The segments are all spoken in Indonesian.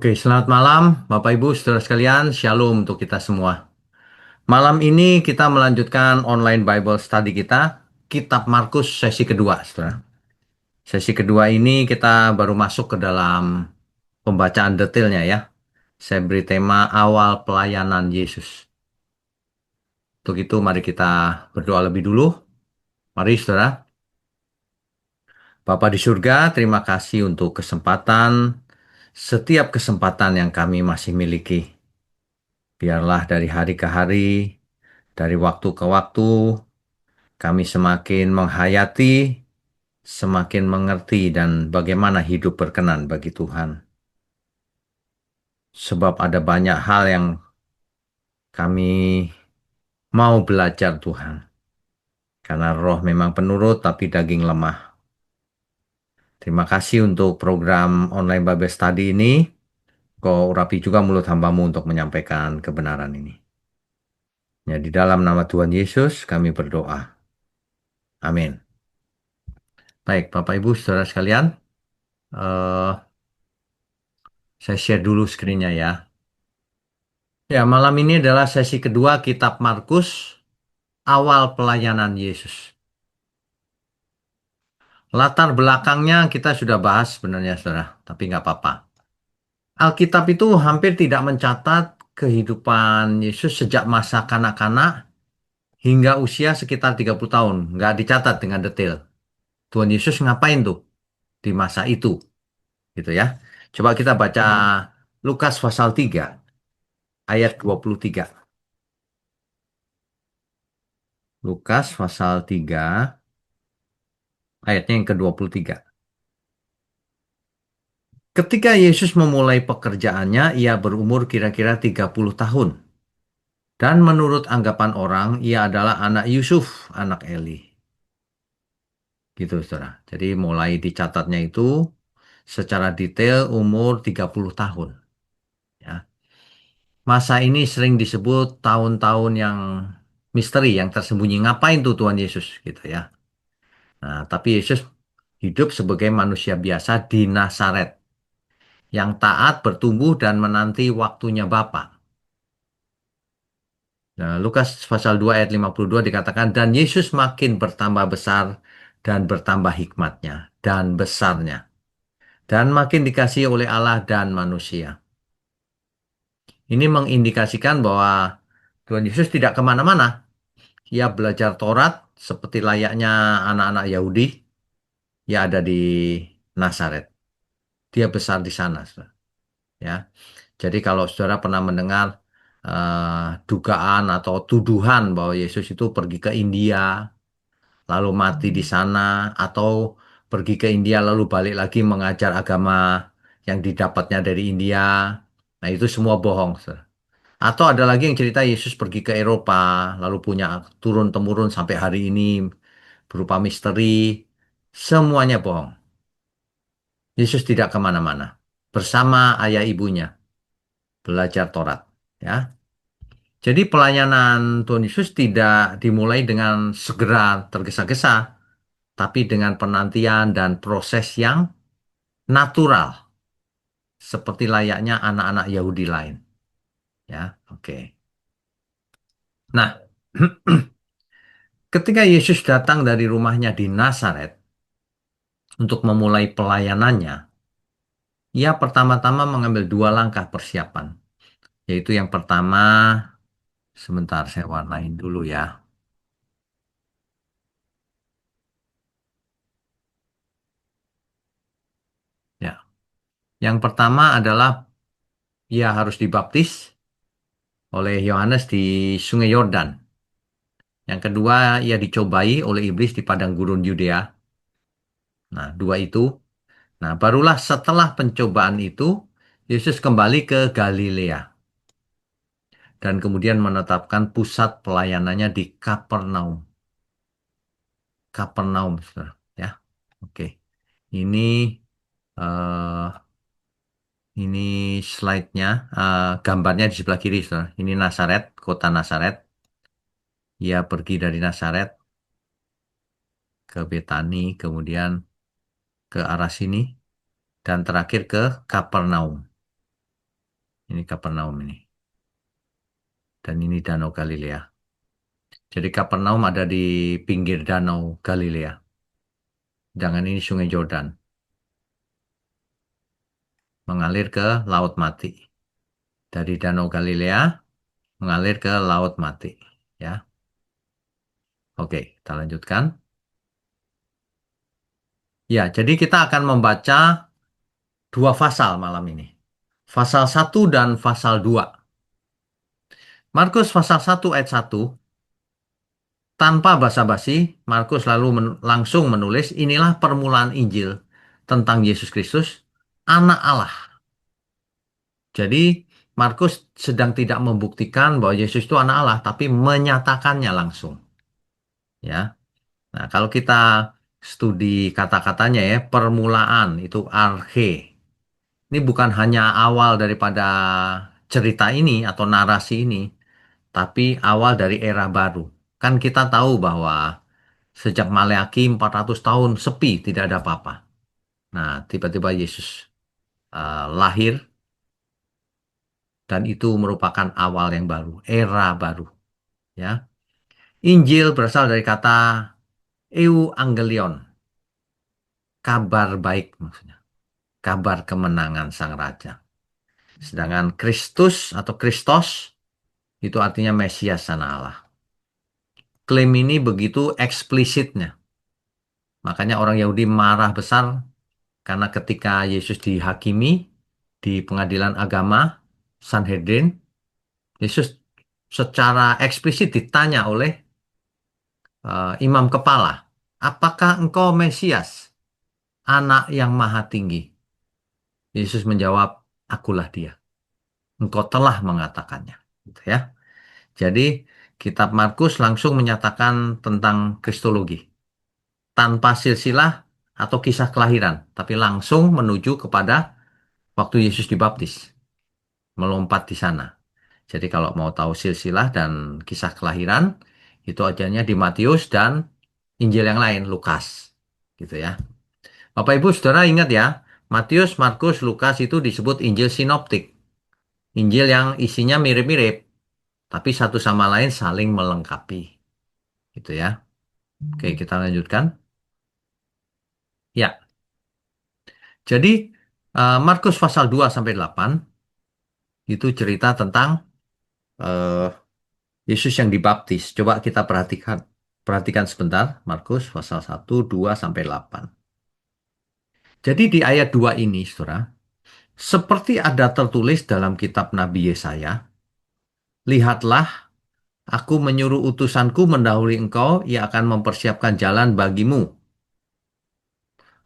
Oke, selamat malam Bapak Ibu, saudara sekalian. Shalom untuk kita semua. Malam ini kita melanjutkan online Bible study kita, Kitab Markus sesi kedua, saudara. Sesi kedua ini kita baru masuk ke dalam pembacaan detailnya ya. Saya beri tema awal pelayanan Yesus. Untuk itu mari kita berdoa lebih dulu. Mari saudara. Bapa di surga, terima kasih untuk setiap kesempatan yang kami masih miliki. Biarlah dari hari ke hari, dari waktu ke waktu, kami semakin menghayati, semakin mengerti dan bagaimana hidup berkenan bagi Tuhan. Sebab ada banyak hal yang kami mau belajar Tuhan. Karena roh memang penurut tapi daging lemah. Terima kasih untuk program online Bible Study ini. Kau urapi juga mulut hambamu untuk menyampaikan kebenaran ini. Ya, di dalam nama Tuhan Yesus kami berdoa. Amin. Baik, Bapak Ibu, saudara sekalian. eh saya share dulu screen-nya ya. Ya, malam ini adalah sesi kedua Kitab Markus, awal pelayanan Yesus. Latar belakangnya kita sudah bahas sebenarnya, saudara, tapi nggak apa-apa. Alkitab itu hampir tidak mencatat kehidupan Yesus sejak masa kanak-kanak hingga usia sekitar 30 tahun. Nggak dicatat dengan detail. Tuhan Yesus ngapain tuh di masa itu, gitu ya. Coba kita baca Lukas pasal 3 ayat 23. Lukas pasal 3 ayatnya yang ke-23. Ketika Yesus memulai pekerjaannya, ia berumur kira-kira 30 tahun. Dan menurut anggapan orang, ia adalah anak Yusuf, anak Eli. Gitu, saudara. Jadi mulai dicatatnya itu secara detail umur 30 tahun. Ya. Masa ini sering disebut tahun-tahun yang misteri, yang tersembunyi. Ngapain tuh Tuhan Yesus? Gitu ya. Nah, tapi Yesus hidup sebagai manusia biasa di Nazaret, yang taat, bertumbuh, dan menanti waktunya Bapa. Nah, Lukas pasal 2 ayat 52 dikatakan, dan Yesus makin bertambah besar dan bertambah hikmatnya dan besarnya. Dan makin dikasihi oleh Allah dan manusia. Ini mengindikasikan bahwa Tuhan Yesus tidak kemana-mana. Ia belajar Taurat seperti layaknya anak-anak Yahudi. Ia ada di Nazaret. Dia besar di sana, saudara. Ya. Jadi kalau saudara pernah mendengar dugaan atau tuduhan bahwa Yesus itu pergi ke India, lalu mati di sana, atau pergi ke India lalu balik lagi mengajar agama yang didapatnya dari India, nah itu semua bohong, saudara. Atau ada lagi yang cerita Yesus pergi ke Eropa, lalu punya turun-temurun sampai hari ini berupa misteri, semuanya bohong. Yesus tidak kemana-mana, bersama ayah ibunya, belajar Taurat. Ya. Jadi pelayanan Tuhan Yesus tidak dimulai dengan segera tergesa-gesa, tapi dengan penantian dan proses yang natural, seperti layaknya anak-anak Yahudi lain. Ya, oke. Nah, ketika Yesus datang dari rumahnya di Nazaret untuk memulai pelayanannya, ia pertama-tama mengambil dua langkah persiapan, yaitu yang pertama, sebentar saya warnain dulu ya. Ya, yang pertama adalah ia harus dibaptis oleh Yohanes di Sungai Yordan. Yang kedua, ia dicobai oleh iblis di padang gurun Yudea. Nah, dua itu. Nah, barulah setelah pencobaan itu, Yesus kembali ke Galilea dan kemudian menetapkan pusat pelayanannya di Kapernaum. Kapernaum, saudara. Ya, oke. Ini eh, ini slide-nya, gambarnya di sebelah kiri, saudara. Ini Nazaret, kota Nazaret. Ia pergi dari Nazaret ke Betani, kemudian ke arah sini, dan terakhir ke Kapernaum. Ini Kapernaum ini. Dan ini Danau Galilea. Jadi Kapernaum ada di pinggir Danau Galilea. Jangan ini Sungai Yordan. Mengalir ke Laut Mati. Dari Danau Galilea mengalir ke Laut Mati. Ya, oke, kita lanjutkan. Ya, jadi kita akan membaca dua pasal malam ini. Pasal satu dan pasal 2. Markus pasal 1 ayat 1. Tanpa basa-basi, Markus lalu langsung menulis, inilah permulaan Injil tentang Yesus Kristus, Anak Allah. Jadi, Markus sedang tidak membuktikan bahwa Yesus itu anak Allah, tapi menyatakannya langsung. Ya, nah kalau kita studi kata-katanya ya, permulaan itu arche. Ini bukan hanya awal daripada cerita ini atau narasi ini, tapi awal dari era baru. Kan kita tahu bahwa sejak Maleakhi 400 tahun sepi, tidak ada apa-apa. Nah, tiba-tiba Yesus lahir dan itu merupakan awal yang baru, era baru, ya. Injil berasal dari kata euangelion, kabar baik maksudnya, kabar kemenangan sang raja. Sedangkan Kristus atau Kristos itu artinya Mesias sana Allah. Klaim ini begitu eksplisitnya. Makanya orang Yahudi marah besar karena ketika Yesus dihakimi di pengadilan agama, Sanhedrin, Yesus secara eksplisit ditanya oleh imam kepala, apakah engkau Mesias, anak yang maha tinggi? Yesus menjawab, akulah dia. Engkau telah mengatakannya. Gitu ya. Jadi kitab Markus langsung menyatakan tentang kristologi. Tanpa silsilah atau kisah kelahiran. Tapi langsung menuju kepada waktu Yesus dibaptis. Melompat di sana. Jadi kalau mau tahu silsilah dan kisah kelahiran, itu adanya di Matius dan Injil yang lain, Lukas. Gitu ya. Bapak Ibu Saudara ingat ya, Matius, Markus, Lukas itu disebut Injil sinoptik. Injil yang isinya mirip-mirip, tapi satu sama lain saling melengkapi. Gitu ya. Oke, kita lanjutkan. Ya, jadi Markus pasal 2 sampai 8 itu cerita tentang eh, Yesus yang dibaptis. Coba kita perhatikan. Perhatikan sebentar, Markus pasal 1, 2 sampai 8. Jadi di ayat 2 ini, Saudara, seperti ada tertulis dalam kitab Nabi Yesaya, lihatlah, aku menyuruh utusanku mendahului engkau, ia akan mempersiapkan jalan bagimu.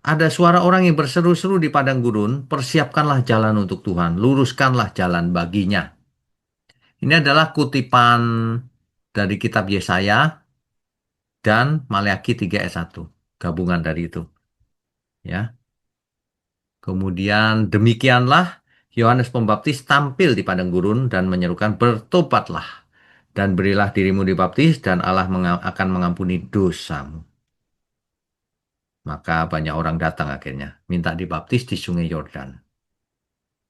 Ada suara orang yang berseru-seru di padang gurun, persiapkanlah jalan untuk Tuhan, luruskanlah jalan baginya. Ini adalah kutipan dari kitab Yesaya dan Maleakhi 3 ayat 1. Gabungan dari itu. Ya. Kemudian demikianlah Yohanes Pembaptis tampil di padang gurun dan menyerukan bertobatlah dan berilah dirimu dibaptis dan Allah akan mengampuni dosamu. Maka banyak orang datang akhirnya minta dibaptis di Sungai Yordan.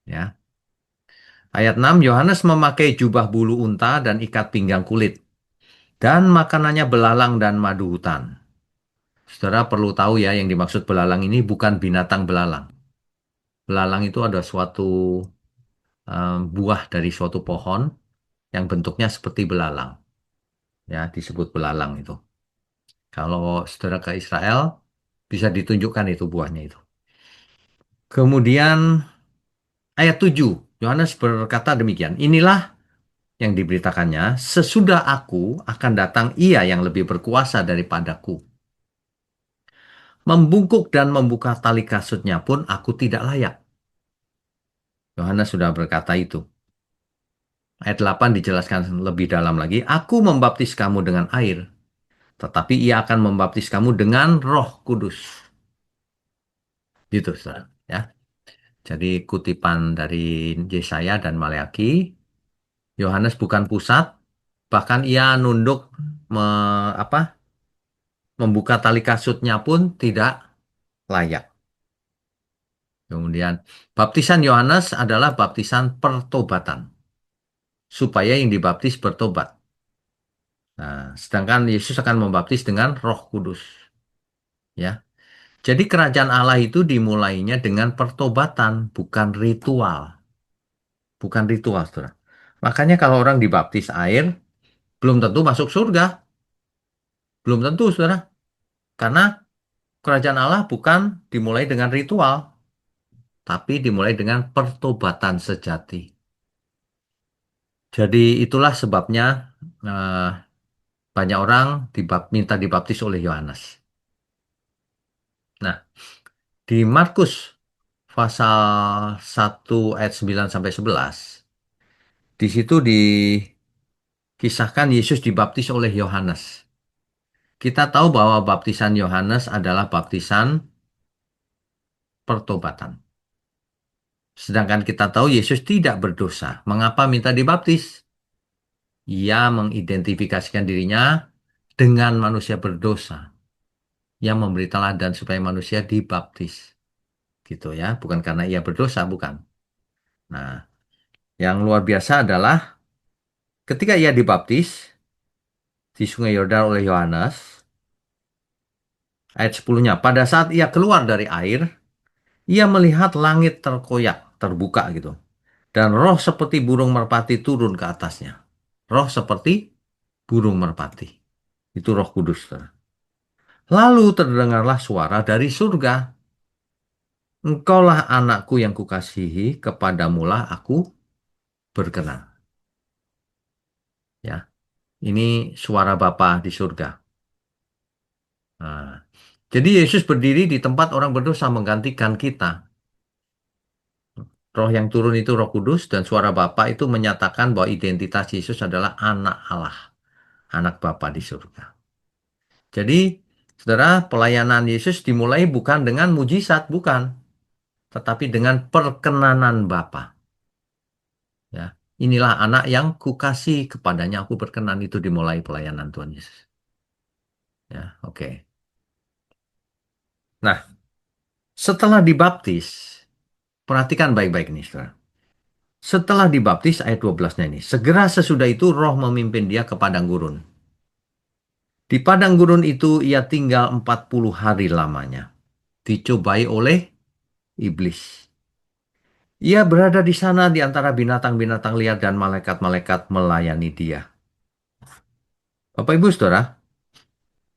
Ya. Ayat 6, Yohanes memakai jubah bulu unta dan ikat pinggang kulit. Dan makanannya belalang dan madu hutan. Saudara perlu tahu ya, yang dimaksud belalang ini bukan binatang belalang. Belalang itu ada suatu buah dari suatu pohon yang bentuknya seperti belalang. Ya, disebut belalang itu. Kalau saudara ke Israel, bisa ditunjukkan itu buahnya itu. Kemudian ayat 7, Yohanes berkata demikian. Inilah yang diberitakannya, sesudah aku akan datang ia yang lebih berkuasa daripadaku. Membungkuk dan membuka tali kasutnya pun aku tidak layak. Yohanes sudah berkata itu. Ayat 8 dijelaskan lebih dalam lagi. Aku membaptis kamu dengan air, tetapi ia akan membaptis kamu dengan Roh Kudus. Gitu, saudara. Ya. Jadi kutipan dari Yesaya dan Maleakhi, Yohanes bukan pusat, bahkan ia nunduk apa, membuka tali kasutnya pun tidak layak. Kemudian, baptisan Yohanes adalah baptisan pertobatan, supaya yang dibaptis bertobat. Nah, sedangkan Yesus akan membaptis dengan Roh Kudus, ya. Jadi kerajaan Allah itu dimulainya dengan pertobatan, bukan ritual, bukan ritual, saudara. Makanya kalau orang dibaptis air, belum tentu masuk surga, belum tentu, saudara. Karena kerajaan Allah bukan dimulai dengan ritual, tapi dimulai dengan pertobatan sejati. Jadi itulah sebabnya eh, banyak orang minta dibaptis oleh Yohanes. Nah, di Markus pasal 1 ayat 9 sampai 11, di situ dikisahkan Yesus dibaptis oleh Yohanes. Kita tahu bahwa baptisan Yohanes adalah baptisan pertobatan. Sedangkan kita tahu Yesus tidak berdosa. Mengapa minta dibaptis? Ia mengidentifikasikan dirinya dengan manusia berdosa yang memberi teladan supaya manusia dibaptis. Gitu ya, bukan karena ia berdosa, bukan. Nah, yang luar biasa adalah ketika ia dibaptis di Sungai Yordan oleh Yohanes, ayat 10-nya, pada saat ia keluar dari air, ia melihat langit terkoyak, terbuka gitu. Dan roh seperti burung merpati turun ke atasnya. Roh seperti burung merpati. Itu Roh Kudus, saudara. Lalu terdengarlah suara dari surga. Engkaulah anakku yang kukasihi, kepadamulah aku berkenan. Ya, ini suara Bapa di surga. Nah, jadi Yesus berdiri di tempat orang berdosa menggantikan kita. Roh yang turun itu Roh Kudus dan suara Bapa itu menyatakan bahwa identitas Yesus adalah anak Allah, anak Bapa di surga. Jadi, saudara, pelayanan Yesus dimulai bukan dengan mujizat, bukan, tetapi dengan perkenanan Bapa. Ya, inilah anak yang kukasih, kepadanya aku berkenan, itu dimulai pelayanan Tuhan Yesus. Ya, oke. Nah, setelah dibaptis, perhatikan baik-baik nih, saudara. Setelah dibaptis, ayat 12-nya ini, segera sesudah itu roh memimpin dia ke padang gurun. Di padang gurun itu ia tinggal 40 hari lamanya. Dicobai oleh iblis. Ia berada di sana di antara binatang-binatang liar dan malaikat-malaikat melayani dia. Bapak Ibu Saudara,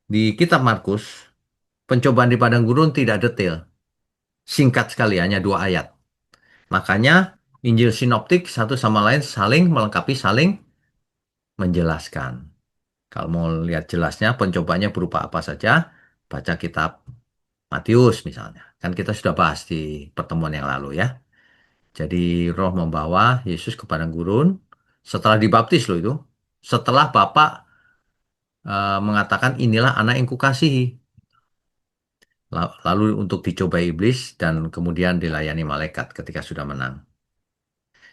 di kitab Markus, pencobaan di padang gurun tidak detail. Singkat sekali, hanya 2 ayat. Makanya Injil sinoptik satu sama lain saling melengkapi, saling menjelaskan. Kalau mau lihat jelasnya, pencobanya berupa apa saja, baca kitab Matius misalnya. Kan kita sudah bahas di pertemuan yang lalu ya. Jadi roh membawa Yesus ke padang gurun setelah dibaptis loh itu. Setelah Bapak mengatakan inilah anak yang kukasihi. Lalu untuk dicoba iblis dan kemudian dilayani malaikat ketika sudah menang.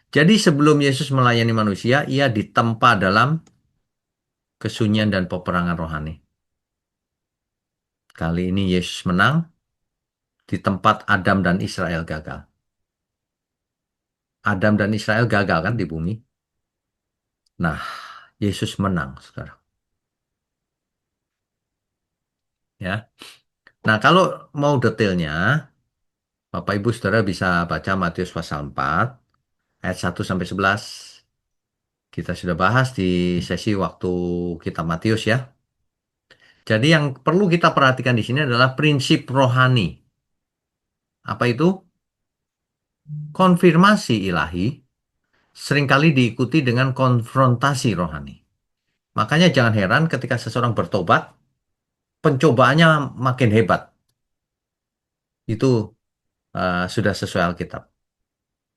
Jadi sebelum Yesus melayani manusia, ia ditempa dalam kesunyian dan peperangan rohani. Kali ini Yesus menang di tempat Adam dan Israel gagal. Adam dan Israel gagal kan di bumi. Nah, Yesus menang, saudara. Ya. Nah, kalau mau detailnya, Bapak Ibu Saudara bisa baca Matius pasal 4 ayat 1 sampai 11. Kita sudah bahas di sesi waktu kitab Matius ya. Jadi yang perlu kita perhatikan di sini adalah prinsip rohani. Apa itu? Konfirmasi ilahi seringkali diikuti dengan konfrontasi rohani. Makanya jangan heran ketika seseorang bertobat, pencobaannya makin hebat. Itu sudah sesuai Alkitab.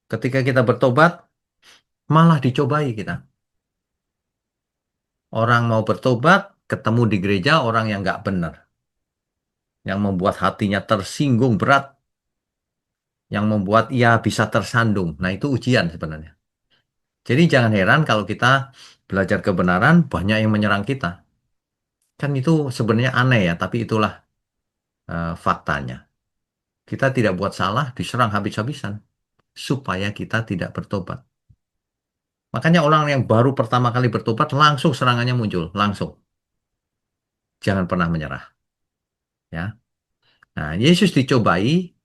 Ketika kita bertobat, malah dicobai kita. Orang mau bertobat, ketemu di gereja orang yang nggak benar. Yang membuat hatinya tersinggung berat. Yang membuat ia bisa tersandung. Nah itu ujian sebenarnya. Jadi jangan heran kalau kita belajar kebenaran, banyak yang menyerang kita. Kan itu sebenarnya aneh ya, tapi itulah faktanya. Kita tidak buat salah, diserang habis-habisan supaya kita tidak bertobat. Makanya orang yang baru pertama kali bertobat langsung serangannya muncul, langsung. Jangan pernah menyerah, ya. Nah, Yesus dicobai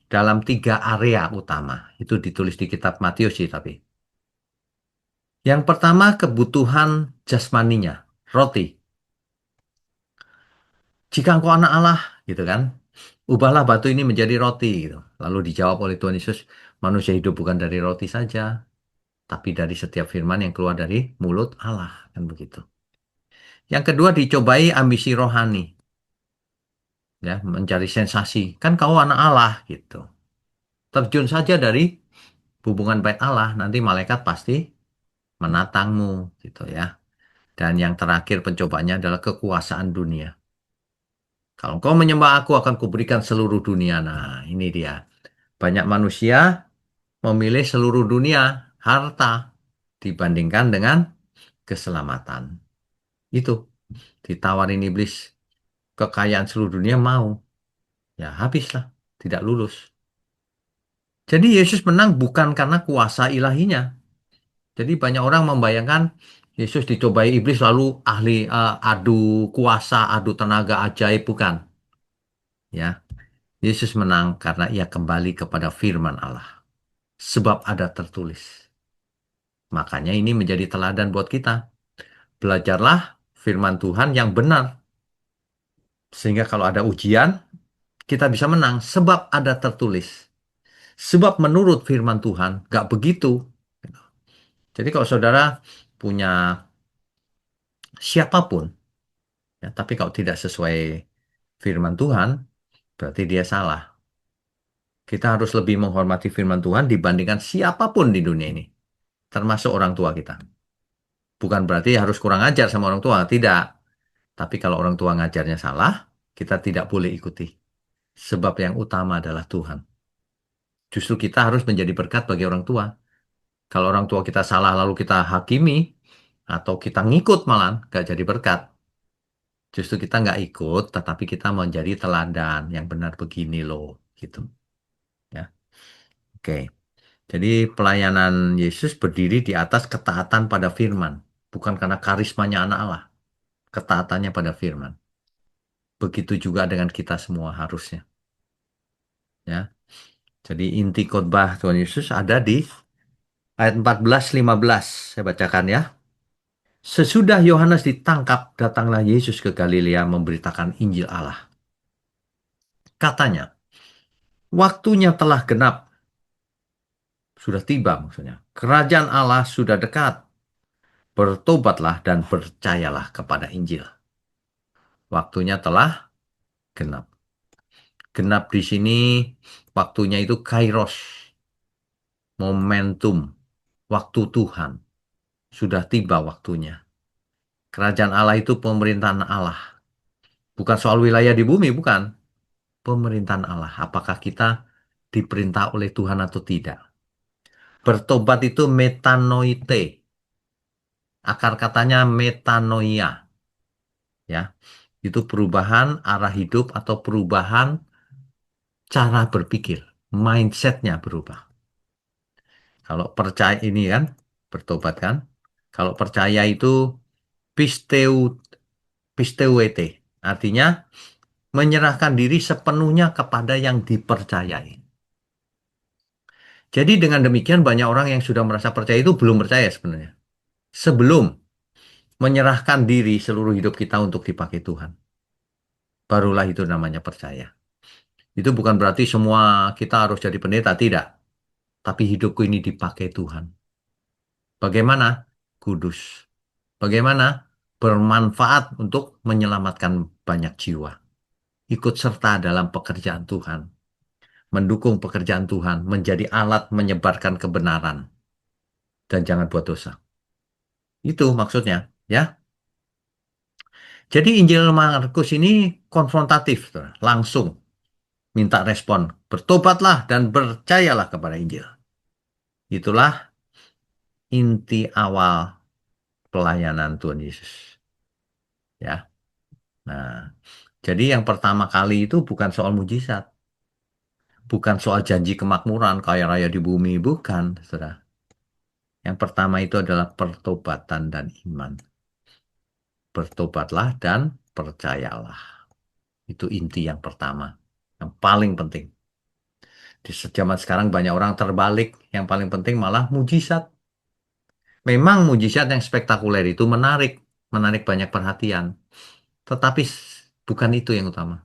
dalam 3 area utama. Itu ditulis di kitab Matius sih, tapi. Yang pertama kebutuhan jasmaninya, roti. Jika engkau anak Allah, gitu kan, ubahlah batu ini menjadi roti, gitu. Lalu dijawab oleh Tuhan Yesus, manusia hidup bukan dari roti saja, tapi dari setiap firman yang keluar dari mulut Allah, kan begitu. Yang kedua dicobai ambisi rohani, ya, mencari sensasi. Kan kau anak Allah, gitu. Terjun saja dari hubungan baik Allah, nanti malaikat pasti menatangmu, gitu ya. Dan yang terakhir pencobaannya adalah kekuasaan dunia. Kalau kau menyembah aku akan kuberikan seluruh dunia. Nah, ini dia. Banyak manusia memilih seluruh dunia, harta, dibandingkan dengan keselamatan. Itu ditawarin iblis kekayaan seluruh dunia mau. Ya habislah, tidak lulus. Jadi Yesus menang bukan karena kuasa ilahinya. Jadi banyak orang membayangkan Yesus dicobai iblis lalu ahli adu kuasa, adu tenaga ajaib, bukan. Ya, Yesus menang karena ia kembali kepada firman Allah. Sebab ada tertulis. Makanya ini menjadi teladan buat kita. Belajarlah firman Tuhan yang benar. Sehingga kalau ada ujian, kita bisa menang. Sebab ada tertulis. Sebab menurut firman Tuhan, gak begitu. Jadi kalau saudara punya siapapun, ya, tapi kalau tidak sesuai firman Tuhan, berarti dia salah. Kita harus lebih menghormati firman Tuhan dibandingkan siapapun di dunia ini, termasuk orang tua kita. Bukan berarti harus kurang ajar sama orang tua, tidak. Tapi kalau orang tua ngajarnya salah, kita tidak boleh ikuti. Sebab yang utama adalah Tuhan. Justru kita harus menjadi berkat bagi orang tua. Kalau orang tua kita salah lalu kita hakimi, atau kita ngikut malah, gak jadi berkat. Justru kita nggak ikut, tetapi kita menjadi teladan yang benar begini loh, gitu. Ya, oke. Jadi pelayanan Yesus berdiri di atas ketaatan pada firman, bukan karena karismanya anak Allah, ketaatannya pada firman. Begitu juga dengan kita semua harusnya. Ya, jadi inti khotbah Tuhan Yesus ada di ayat 14-15. Saya bacakan ya. Sesudah Yohanes ditangkap, datanglah Yesus ke Galilea memberitakan Injil Allah. Katanya, waktunya telah genap. Sudah tiba maksudnya. Kerajaan Allah sudah dekat. Bertobatlah dan percayalah kepada Injil. Waktunya telah genap. Genap di sini waktunya itu kairos. Momentum. Waktu Tuhan. Sudah tiba waktunya. Kerajaan Allah itu pemerintahan Allah. Bukan soal wilayah di bumi, bukan. Pemerintahan Allah. Apakah kita diperintah oleh Tuhan atau tidak? Bertobat itu metanoite. Akar katanya metanoia. Ya, itu perubahan arah hidup atau perubahan cara berpikir, mindsetnya berubah. Kalau percaya ini kan, bertobat kan, kalau percaya itu pisteu, pisteuete, artinya menyerahkan diri sepenuhnya kepada yang dipercayai. Jadi dengan demikian banyak orang yang sudah merasa percaya itu belum percaya sebenarnya. Sebelum menyerahkan diri seluruh hidup kita untuk dipakai Tuhan. Barulah itu namanya percaya. Itu bukan berarti semua kita harus jadi pendeta, tidak. Tapi hidupku ini dipakai Tuhan. Bagaimana? Kudus. Bagaimana? Bermanfaat untuk menyelamatkan banyak jiwa. Ikut serta dalam pekerjaan Tuhan. Mendukung pekerjaan Tuhan. Menjadi alat menyebarkan kebenaran. Dan jangan buat dosa. Itu maksudnya. Ya. Jadi Injil Markus ini konfrontatif. Langsung minta respon. Bertobatlah dan percayalah kepada Injil. Itulah inti awal pelayanan Tuhan Yesus. Ya. Nah, jadi yang pertama kali itu bukan soal mujizat. Bukan soal janji kemakmuran, kaya raya di bumi, bukan, saudara. Yang pertama itu adalah pertobatan dan iman. Bertobatlah dan percayalah. Itu inti yang pertama, yang paling penting. Di zaman sekarang banyak orang terbalik, yang paling penting malah mujizat. Memang mujizat yang spektakuler itu menarik, menarik banyak perhatian. Tetapi bukan itu yang utama.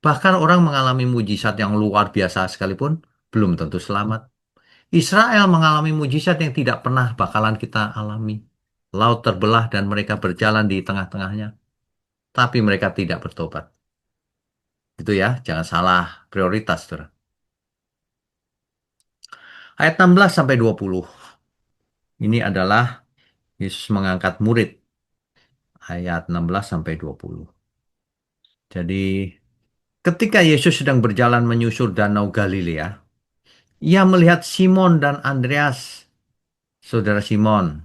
Bahkan orang mengalami mujizat yang luar biasa sekalipun, belum tentu selamat. Israel mengalami mujizat yang tidak pernah bakalan kita alami. Laut terbelah dan mereka berjalan di tengah-tengahnya. Tapi mereka tidak bertobat. Itu ya, jangan salah prioritas, saudara. Ayat 16 sampai 20. Ini adalah Yesus mengangkat murid. Ayat 16 sampai 20. Jadi, ketika Yesus sedang berjalan menyusur Danau Galilea, ia melihat Simon dan Andreas, saudara Simon.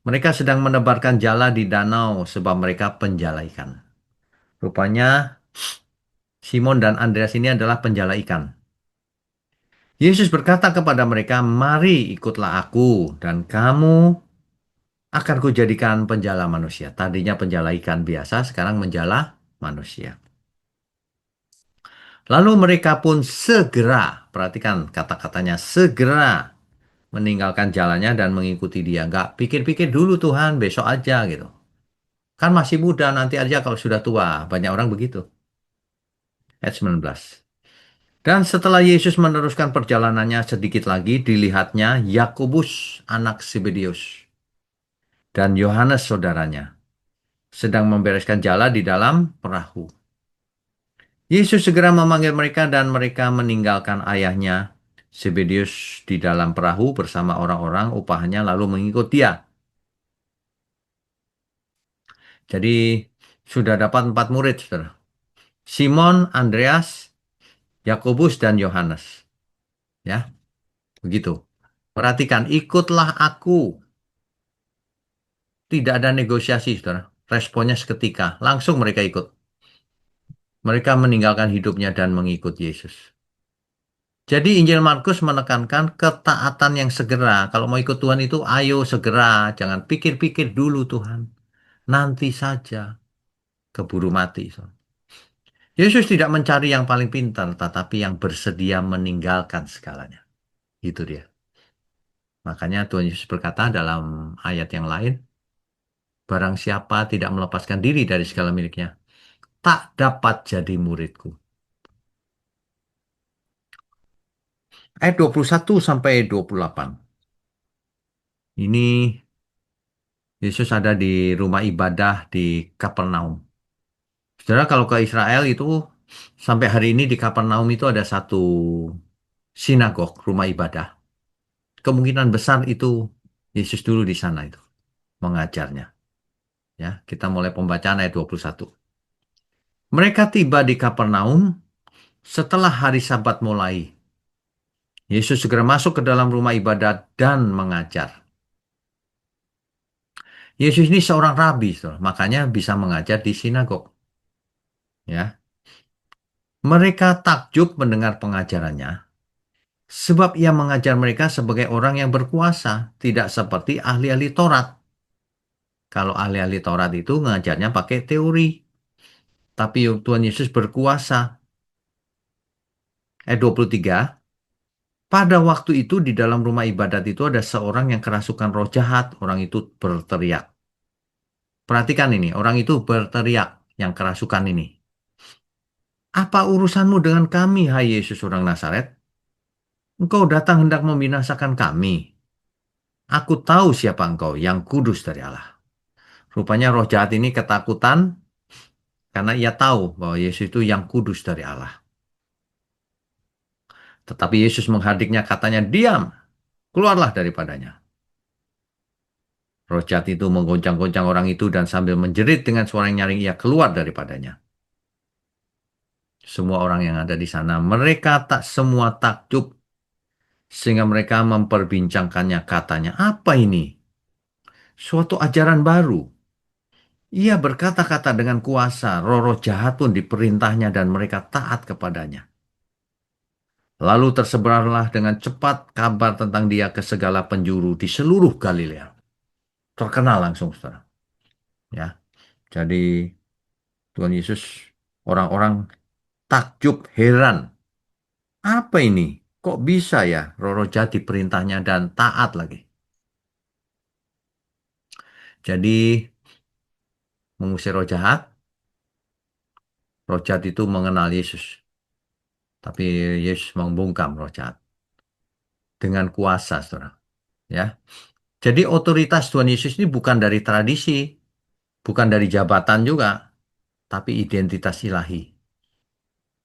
Mereka sedang menebarkan jala di danau sebab mereka penjala ikan. Rupanya Simon dan Andreas ini adalah penjala ikan. Yesus berkata kepada mereka, "Mari ikutlah aku dan kamu akan kujadikan penjala manusia." Tadinya penjala ikan biasa, sekarang menjala manusia. Lalu mereka pun segera, perhatikan kata-katanya, segera meninggalkan jalannya dan mengikuti dia. Nggak pikir-pikir dulu Tuhan, besok aja gitu. Kan masih muda, nanti aja kalau sudah tua. Banyak orang begitu. Ayat 19. Dan setelah Yesus meneruskan perjalanannya sedikit lagi, dilihatnya Yakobus anak Zebedeus dan Yohanes saudaranya sedang membereskan jala di dalam perahu. Yesus segera memanggil mereka dan mereka meninggalkan ayahnya Zebedeus di dalam perahu bersama orang-orang upahnya lalu mengikut dia. Jadi sudah dapat 4 murid, saudara. Simon, Andreas, Yakobus, dan Yohanes. Ya, begitu. Perhatikan, ikutlah aku. Tidak ada negosiasi, saudara. Responnya seketika. Langsung mereka ikut. Mereka meninggalkan hidupnya dan mengikut Yesus. Jadi Injil Markus menekankan ketaatan yang segera. Kalau mau ikut Tuhan itu ayo segera. Jangan pikir-pikir dulu Tuhan. Nanti saja. Keburu mati. Saudara. Yesus tidak mencari yang paling pintar, tetapi yang bersedia meninggalkan segalanya. Itu dia. Makanya Tuhan Yesus berkata dalam ayat yang lain, barang siapa tidak melepaskan diri dari segala miliknya, tak dapat jadi muridku. Ayat 21 sampai 28. Ini Yesus ada di rumah ibadah di Kapernaum. Saudara, kalau ke Israel itu sampai hari ini di Kapernaum itu ada satu sinagog, rumah ibadah. Kemungkinan besar itu Yesus dulu di sana itu mengajarnya. Ya, kita mulai pembacaan ayat 21. Mereka tiba di Kapernaum setelah hari Sabat mulai. Yesus segera masuk ke dalam rumah ibadat dan mengajar. Yesus ini seorang rabi, saudara. Makanya bisa mengajar di sinagog. Ya, mereka takjub mendengar pengajarannya, sebab ia mengajar mereka sebagai orang yang berkuasa, tidak seperti ahli-ahli Taurat. Kalau ahli-ahli Taurat itu mengajarnya pakai teori, tapi Tuhan Yesus berkuasa. Ayat 23, pada waktu itu di dalam rumah ibadat itu ada seorang yang kerasukan roh jahat, orang itu berteriak. Perhatikan ini, orang itu berteriak yang kerasukan ini. Apa urusanmu dengan kami, hai Yesus orang Nazaret? Engkau datang hendak membinasakan kami. Aku tahu siapa engkau, yang kudus dari Allah. Rupanya roh jahat ini ketakutan karena ia tahu bahwa Yesus itu yang kudus dari Allah. Tetapi Yesus menghardiknya katanya, diam, keluarlah daripadanya. Roh jahat itu menggoncang-goncang orang itu dan sambil menjerit dengan suara yang nyaring ia keluar daripadanya. Semua orang yang ada di sana, mereka tak semua takjub sehingga mereka memperbincangkannya katanya, apa ini? Suatu ajaran baru. Ia berkata-kata dengan kuasa, roh-roh jahat pun diperintahnya dan mereka taat kepadanya. Lalu tersebarlah dengan cepat kabar tentang dia ke segala penjuru di seluruh Galilea. Terkenal langsung, saudara. Ya, jadi Tuhan Yesus, orang-orang takjub, heran. Apa ini? Kok bisa ya Roro jadi perintahnya dan taat lagi? Jadi mengusir roh jahat, roh jahat itu mengenal Yesus. Tapi Yesus membungkam roh jahat dengan kuasa, saudara. Ya, jadi otoritas Tuhan Yesus ini bukan dari tradisi, bukan dari jabatan juga, tapi identitas ilahi.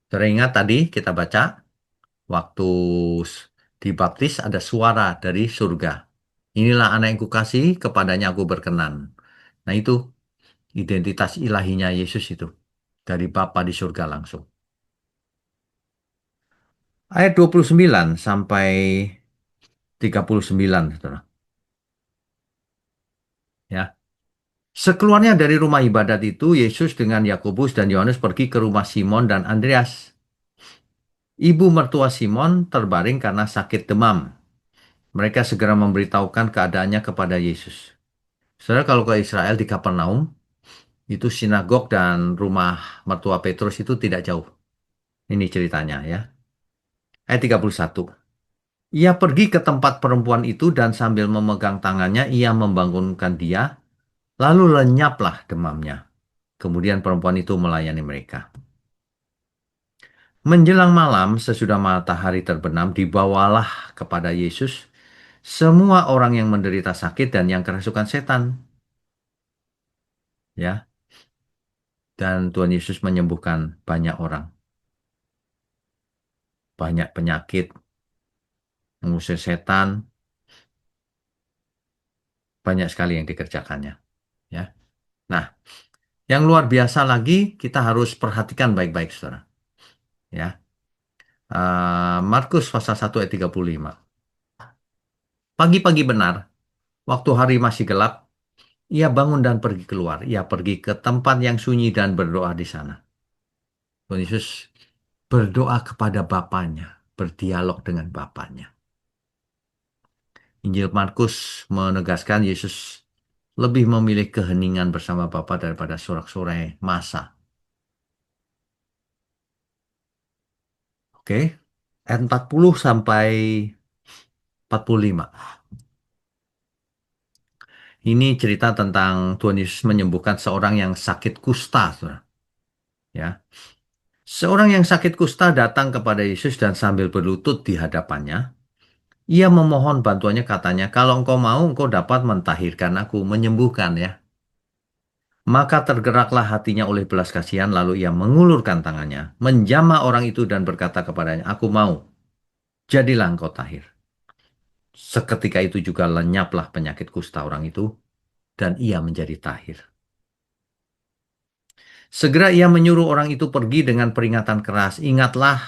Teringat tadi kita baca waktu dibaptis ada suara dari surga. Inilah anak yang kukasihi, kepadanya aku berkenan. Nah itu identitas ilahinya Yesus itu. Dari Bapa di surga langsung. Ayat 29 sampai 39, saudara. Ya. Sekeluarnya dari rumah ibadat itu, Yesus dengan Yakobus dan Yohanes pergi ke rumah Simon dan Andreas. Ibu mertua Simon terbaring karena sakit demam. Mereka segera memberitahukan keadaannya kepada Yesus. Saudara, kalau ke Israel di Kapernaum, itu sinagog dan rumah mertua Petrus itu tidak jauh. Ini ceritanya ya. Ayat 31. Ia pergi ke tempat perempuan itu dan sambil memegang tangannya, ia membangunkan dia, lalu lenyaplah demamnya. Kemudian perempuan itu melayani mereka. Menjelang malam, sesudah matahari terbenam, dibawalah kepada Yesus semua orang yang menderita sakit dan yang kerasukan setan. Ya, dan Tuhan Yesus menyembuhkan banyak orang, banyak penyakit, mengusir setan, banyak sekali yang dikerjakannya. Ya, nah, yang luar biasa lagi kita harus perhatikan baik-baik, saudara. Ya, Markus pasal 1 ayat 35. Pagi-pagi benar, waktu hari masih gelap, ia bangun dan pergi keluar. Ia pergi ke tempat yang sunyi dan berdoa di sana. Tuhan Yesus berdoa kepada Bapaknya, berdialog dengan Bapaknya. Injil Markus menegaskan Yesus lebih memilih keheningan bersama Bapa daripada sorak-sorai massa. Oke, ayat 40 sampai 45. Ini cerita tentang Tuhan Yesus menyembuhkan seorang yang sakit kusta, saudara. Ya, seorang yang sakit kusta datang kepada Yesus dan sambil berlutut di hadapannya, ia memohon bantuannya, katanya, kalau engkau mau, engkau dapat mentahirkan aku, menyembuhkan ya. Maka tergeraklah hatinya oleh belas kasihan, lalu ia mengulurkan tangannya, menjamah orang itu dan berkata kepadanya, aku mau, jadilah engkau tahir. Seketika itu juga lenyaplah penyakit kusta orang itu, dan ia menjadi tahir. Segera ia menyuruh orang itu pergi dengan peringatan keras, ingatlah,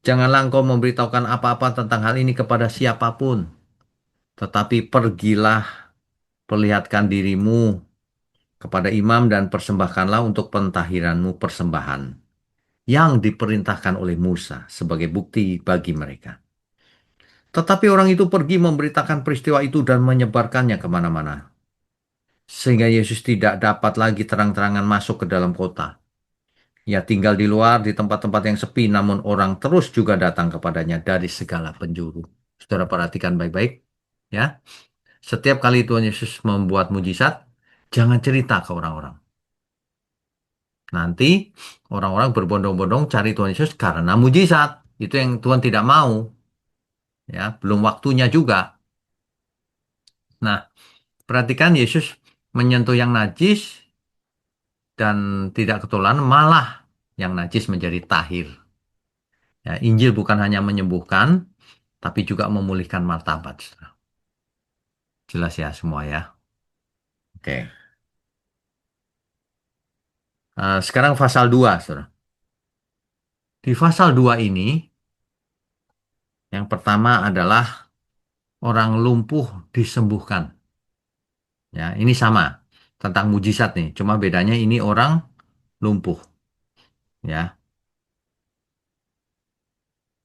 janganlah engkau memberitahukan apa-apa tentang hal ini kepada siapapun, tetapi pergilah, perlihatkan dirimu kepada imam dan persembahkanlah untuk pentahiranmu persembahan yang diperintahkan oleh Musa sebagai bukti bagi mereka. Tetapi orang itu pergi memberitakan peristiwa itu dan menyebarkannya kemana-mana. Sehingga Yesus tidak dapat lagi terang-terangan masuk ke dalam kota. Ia tinggal di luar di tempat-tempat yang sepi, namun orang terus juga datang kepadanya dari segala penjuru. Saudara perhatikan baik-baik, ya. Setiap kali Tuhan Yesus membuat mujizat, jangan cerita ke orang-orang. Nanti orang-orang berbondong-bondong cari Tuhan Yesus karena mujizat. Itu yang Tuhan tidak mau. Ya, belum waktunya juga. Nah, perhatikan Yesus menyentuh yang najis dan tidak ketularan, malah yang najis menjadi tahir. Ya, Injil bukan hanya menyembuhkan, tapi juga memulihkan martabat. Jelas ya semua ya. Oke. Sekarang pasal 2, saudara. Di pasal 2 ini, yang pertama adalah orang lumpuh disembuhkan. Ya, ini sama tentang mujizat nih. Cuma bedanya ini orang lumpuh. Ya,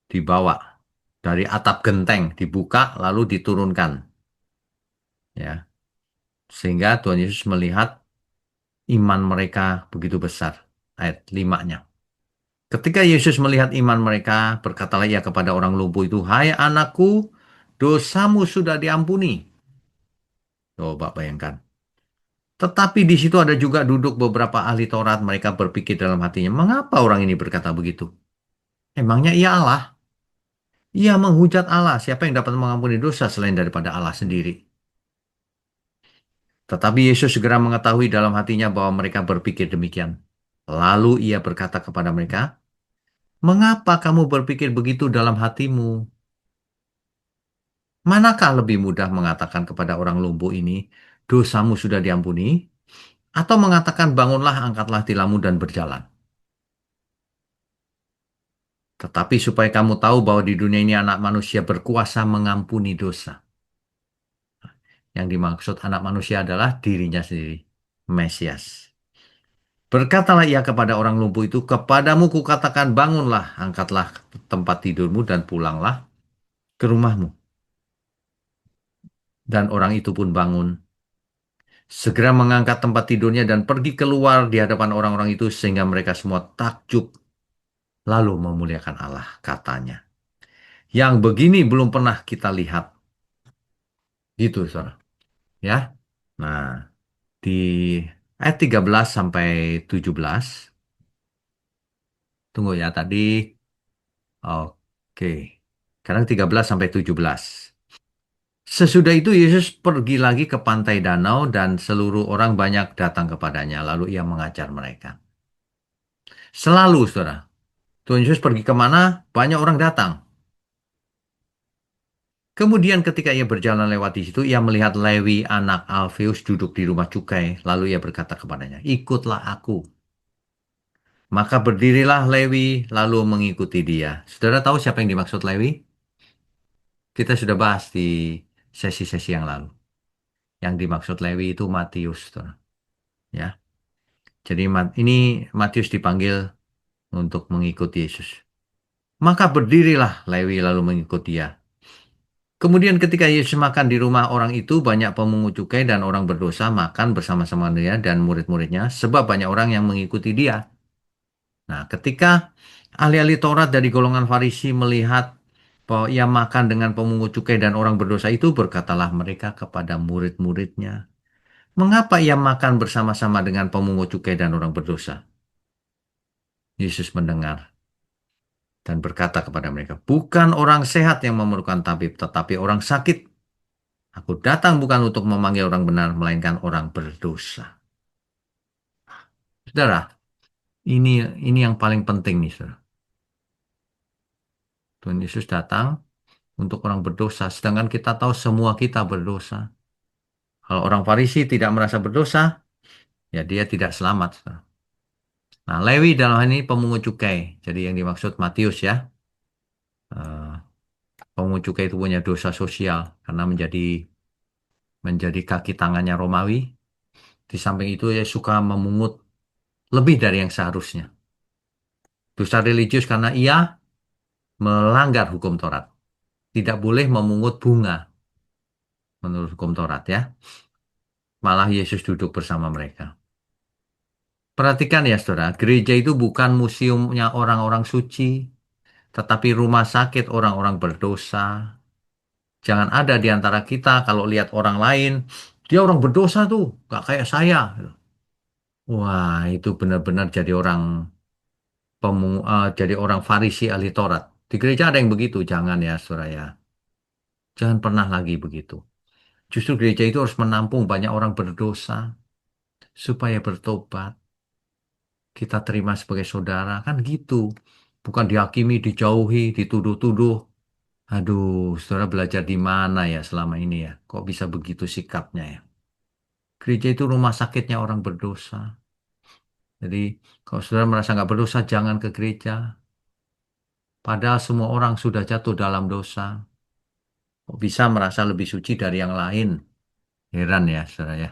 dibawa dari atap genteng, dibuka lalu diturunkan, ya. Sehingga Tuhan Yesus melihat iman mereka begitu besar. Ayat 5-nya. Ketika Yesus melihat iman mereka, berkatalah ia kepada orang lumpuh itu, "Hai anakku, dosamu sudah diampuni." Coba bayangkan. Tetapi di situ ada juga duduk beberapa ahli Taurat. Mereka berpikir dalam hatinya, mengapa orang ini berkata begitu? Emangnya ia Allah? Ia menghujat Allah. Siapa yang dapat mengampuni dosa selain daripada Allah sendiri? Tetapi Yesus segera mengetahui dalam hatinya bahwa mereka berpikir demikian. Lalu ia berkata kepada mereka, "Mengapa kamu berpikir begitu dalam hatimu? Manakah lebih mudah mengatakan kepada orang lumpuh ini, dosamu sudah diampuni, atau mengatakan bangunlah, angkatlah tilammu dan berjalan? Tetapi supaya kamu tahu bahwa di dunia ini anak manusia berkuasa mengampuni dosa." Yang dimaksud anak manusia adalah dirinya sendiri, Mesias. Berkatalah ia kepada orang lumpuh itu, "Kepadamu kukatakan bangunlah, angkatlah tempat tidurmu dan pulanglah ke rumahmu." Dan orang itu pun bangun, segera mengangkat tempat tidurnya dan pergi keluar di hadapan orang-orang itu sehingga mereka semua takjub lalu memuliakan Allah, katanya. Yang begini belum pernah kita lihat. Gitu, saudara. Ya. Nah, di ayat 13 sampai 17. Tunggu ya, tadi. Oke. Sekarang 13 sampai 17. Sesudah itu Yesus pergi lagi ke pantai danau dan seluruh orang banyak datang kepadanya. Lalu ia mengajar mereka. Selalu, saudara. Tuhan Yesus pergi kemana, banyak orang datang. Kemudian ketika ia berjalan lewat di situ, ia melihat Lewi anak Alfeus duduk di rumah cukai. Lalu ia berkata kepadanya, "Ikutlah aku." Maka berdirilah Lewi lalu mengikuti dia. Saudara tahu siapa yang dimaksud Lewi? Kita sudah bahas di sesi-sesi yang lalu. Yang dimaksud Lewi itu Matius, saudara. Ya. Jadi ini Matius dipanggil untuk mengikuti Yesus. Maka berdirilah Lewi lalu mengikut dia. Kemudian ketika Yesus makan di rumah orang itu, banyak pemungut cukai dan orang berdosa makan bersama-sama dia dan murid-muridnya, sebab banyak orang yang mengikuti dia. Nah, ketika ahli-ahli Taurat dari golongan Farisi melihat bahwa ia makan dengan pemungut cukai dan orang berdosa itu, berkatalah mereka kepada murid-muridnya, "Mengapa ia makan bersama-sama dengan pemungut cukai dan orang berdosa?" Yesus mendengar dan berkata kepada mereka, "Bukan orang sehat yang memerlukan tabib, tetapi orang sakit. Aku datang bukan untuk memanggil orang benar, melainkan orang berdosa." Saudara, ini ini yang paling penting nih, saudara. Tuhan Yesus datang untuk orang berdosa, sedangkan kita tahu semua kita berdosa. Kalau orang Farisi tidak merasa berdosa, ya dia tidak selamat, saudara. Nah, Lewi dalam hal ini pemungut cukai. Jadi yang dimaksud Matius ya, eh, pemungut cukai itu punya dosa sosial karena menjadi kaki tangannya Romawi. Di samping itu dia suka memungut lebih dari yang seharusnya. Dosa religius karena ia melanggar hukum Taurat. Tidak boleh memungut bunga menurut hukum Taurat ya. Malah Yesus duduk bersama mereka. Perhatikan ya saudara, gereja itu bukan museumnya orang-orang suci, tetapi rumah sakit orang-orang berdosa. Jangan ada di antara kita kalau lihat orang lain, dia orang berdosa tuh, gak kayak saya. Wah, itu benar-benar jadi orang Farisi ahli Taurat. Di gereja ada yang begitu, jangan ya saudara ya. Jangan pernah lagi begitu. Justru gereja itu harus menampung banyak orang berdosa supaya bertobat. Kita terima sebagai saudara, kan gitu. Bukan dihakimi, dijauhi, dituduh-tuduh. Aduh, saudara belajar di mana ya selama ini ya? Kok bisa begitu sikapnya ya? Gereja itu rumah sakitnya orang berdosa. Jadi, kalau saudara merasa nggak berdosa, jangan ke gereja. Padahal semua orang sudah jatuh dalam dosa. Kok bisa merasa lebih suci dari yang lain? Heran ya, saudara ya.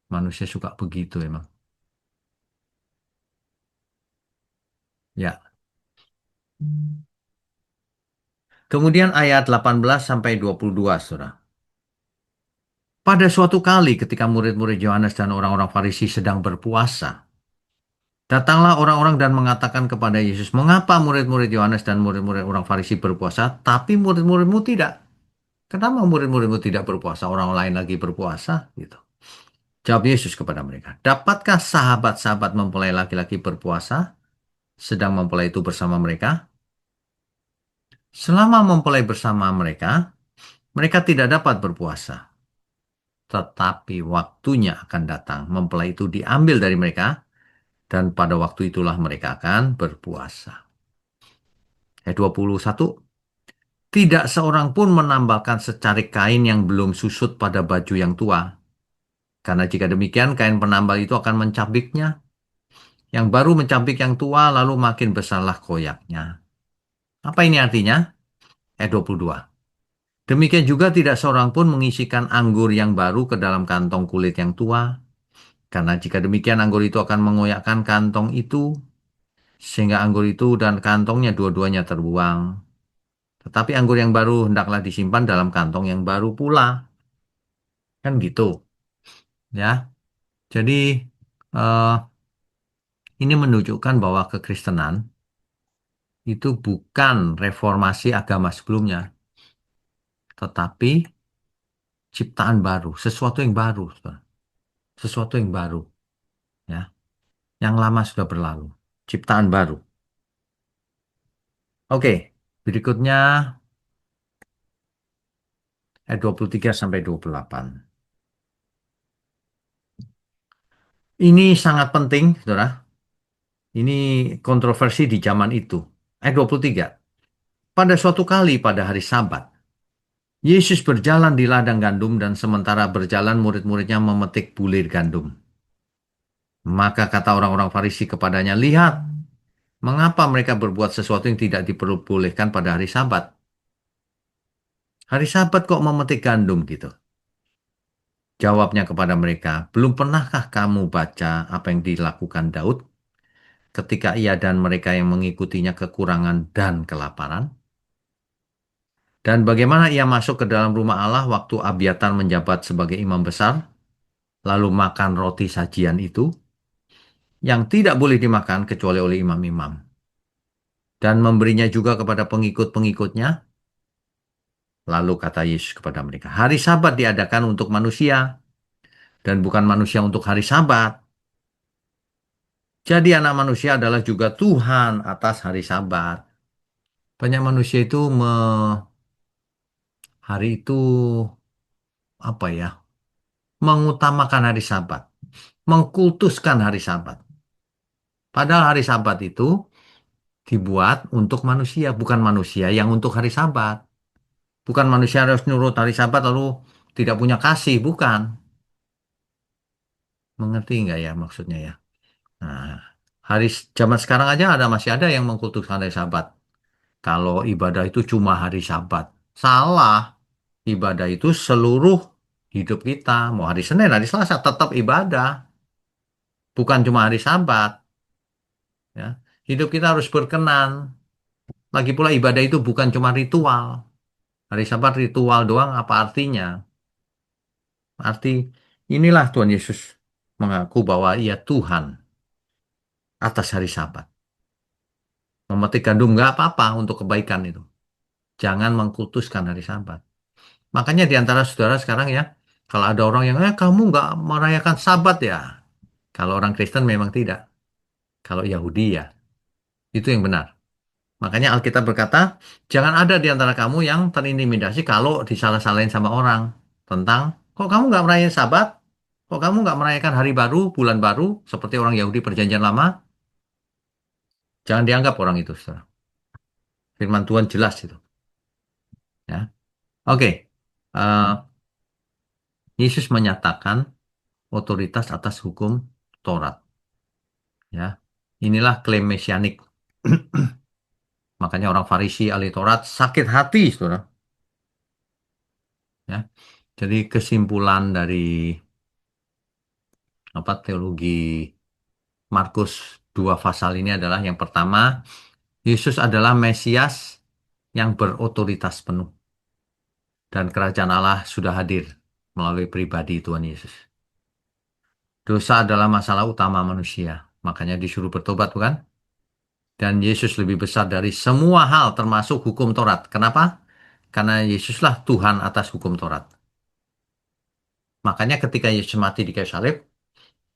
Manusia suka begitu emang. Ya, Kemudian ayat 18 sampai 22, Saudara. Pada suatu kali ketika murid-murid Yohanes dan orang-orang Farisi sedang berpuasa, datanglah orang-orang dan mengatakan kepada Yesus, "Mengapa murid-murid Yohanes dan murid-murid orang Farisi berpuasa, tapi murid-muridmu tidak? Kenapa murid-muridmu tidak berpuasa? Orang lain lagi berpuasa." Gitu. Jawab Yesus kepada mereka, "Dapatkah sahabat-sahabat mempelai laki-laki berpuasa sedang mempelai itu bersama mereka? Selama mempelai bersama mereka, mereka tidak dapat berpuasa. Tetapi waktunya akan datang, mempelai itu diambil dari mereka, dan pada waktu itulah mereka akan berpuasa." Ayat 21, tidak seorang pun menambahkan secarik kain yang belum susut pada baju yang tua. Karena jika demikian, kain penambal itu akan mencabiknya. Yang baru mencabik yang tua, lalu makin besarlah koyaknya. Apa ini artinya? Ayat 22. Demikian juga tidak seorang pun mengisikan anggur yang baru ke dalam kantong kulit yang tua. Karena jika demikian, anggur itu akan mengoyakkan kantong itu, sehingga anggur itu dan kantongnya dua-duanya terbuang. Tetapi anggur yang baru hendaklah disimpan dalam kantong yang baru pula. Kan gitu, ya. Jadi, eh, ini menunjukkan bahwa kekristenan itu bukan reformasi agama sebelumnya, tetapi ciptaan baru, sesuatu yang baru, saudara. Sesuatu yang baru, ya. Yang lama sudah berlalu, ciptaan baru. Oke, berikutnya ayat 23 sampai 28. Ini sangat penting, saudara. Ini kontroversi di zaman itu. Ayat 23. Pada suatu kali pada hari Sabat, Yesus berjalan di ladang gandum dan sementara berjalan murid-muridnya memetik bulir gandum. Maka kata orang-orang Farisi kepadanya, "Lihat, mengapa mereka berbuat sesuatu yang tidak diperbolehkan pada hari Sabat? Hari Sabat kok memetik gandum gitu?" Jawabnya kepada mereka, "Belum pernahkah kamu baca apa yang dilakukan Daud ketika ia dan mereka yang mengikutinya kekurangan dan kelaparan? Dan bagaimana ia masuk ke dalam rumah Allah waktu Abiatar menjabat sebagai imam besar, lalu makan roti sajian itu, yang tidak boleh dimakan kecuali oleh imam-imam, dan memberinya juga kepada pengikut-pengikutnya." Lalu kata Yesus kepada mereka, "Hari Sabat diadakan untuk manusia, dan bukan manusia untuk hari Sabat. Jadi anak manusia adalah juga Tuhan atas hari Sabat." Banyak manusia itu hari itu apa ya? Mengutamakan hari Sabat, mengkultuskan hari Sabat. Padahal hari Sabat itu dibuat untuk manusia, bukan manusia yang untuk hari Sabat. Bukan manusia harus nurut hari Sabat lalu tidak punya kasih, bukan. Mengerti nggak ya maksudnya ya? Nah, zaman sekarang aja masih ada yang mengkultuskan hari Sabat. Kalau ibadah itu cuma hari Sabat. Salah. Ibadah itu seluruh hidup kita. Mau hari Senin, hari Selasa, tetap ibadah. Bukan cuma hari Sabat. Ya. Hidup kita harus berkenan. Lagi pula ibadah itu bukan cuma ritual. Hari Sabat ritual doang apa artinya? Arti inilah Tuhan Yesus mengaku bahwa ia Tuhan atas hari Sabat. Memetik gandum nggak apa-apa untuk kebaikan itu. Jangan mengkultuskan hari Sabat. Makanya di antara saudara sekarang ya, kalau ada orang yang, kamu nggak merayakan Sabat ya. Kalau orang Kristen memang tidak. Kalau Yahudi ya, itu yang benar. Makanya Alkitab berkata, jangan ada di antara kamu yang terintimidasi kalau disalah-salahin sama orang. Tentang, kok kamu nggak merayakan Sabat? Kok kamu nggak merayakan hari baru, bulan baru, seperti orang Yahudi perjanjian lama? Jangan dianggap orang itu, saudara. Firman Tuhan jelas itu. Ya. Oke. Eh, Yesus menyatakan otoritas atas hukum Taurat. Ya. Inilah klaim mesianik. Makanya orang Farisi ahli Taurat sakit hati, saudara. Ya. Jadi kesimpulan dari apa teologi Markus 2 pasal ini adalah yang pertama, Yesus adalah Mesias yang berotoritas penuh. Dan kerajaan Allah sudah hadir melalui pribadi Tuhan Yesus. Dosa adalah masalah utama manusia. Makanya disuruh bertobat, bukan? Dan Yesus lebih besar dari semua hal termasuk hukum Taurat. Kenapa? Karena Yesuslah Tuhan atas hukum Taurat. Makanya ketika Yesus mati di kayu salib,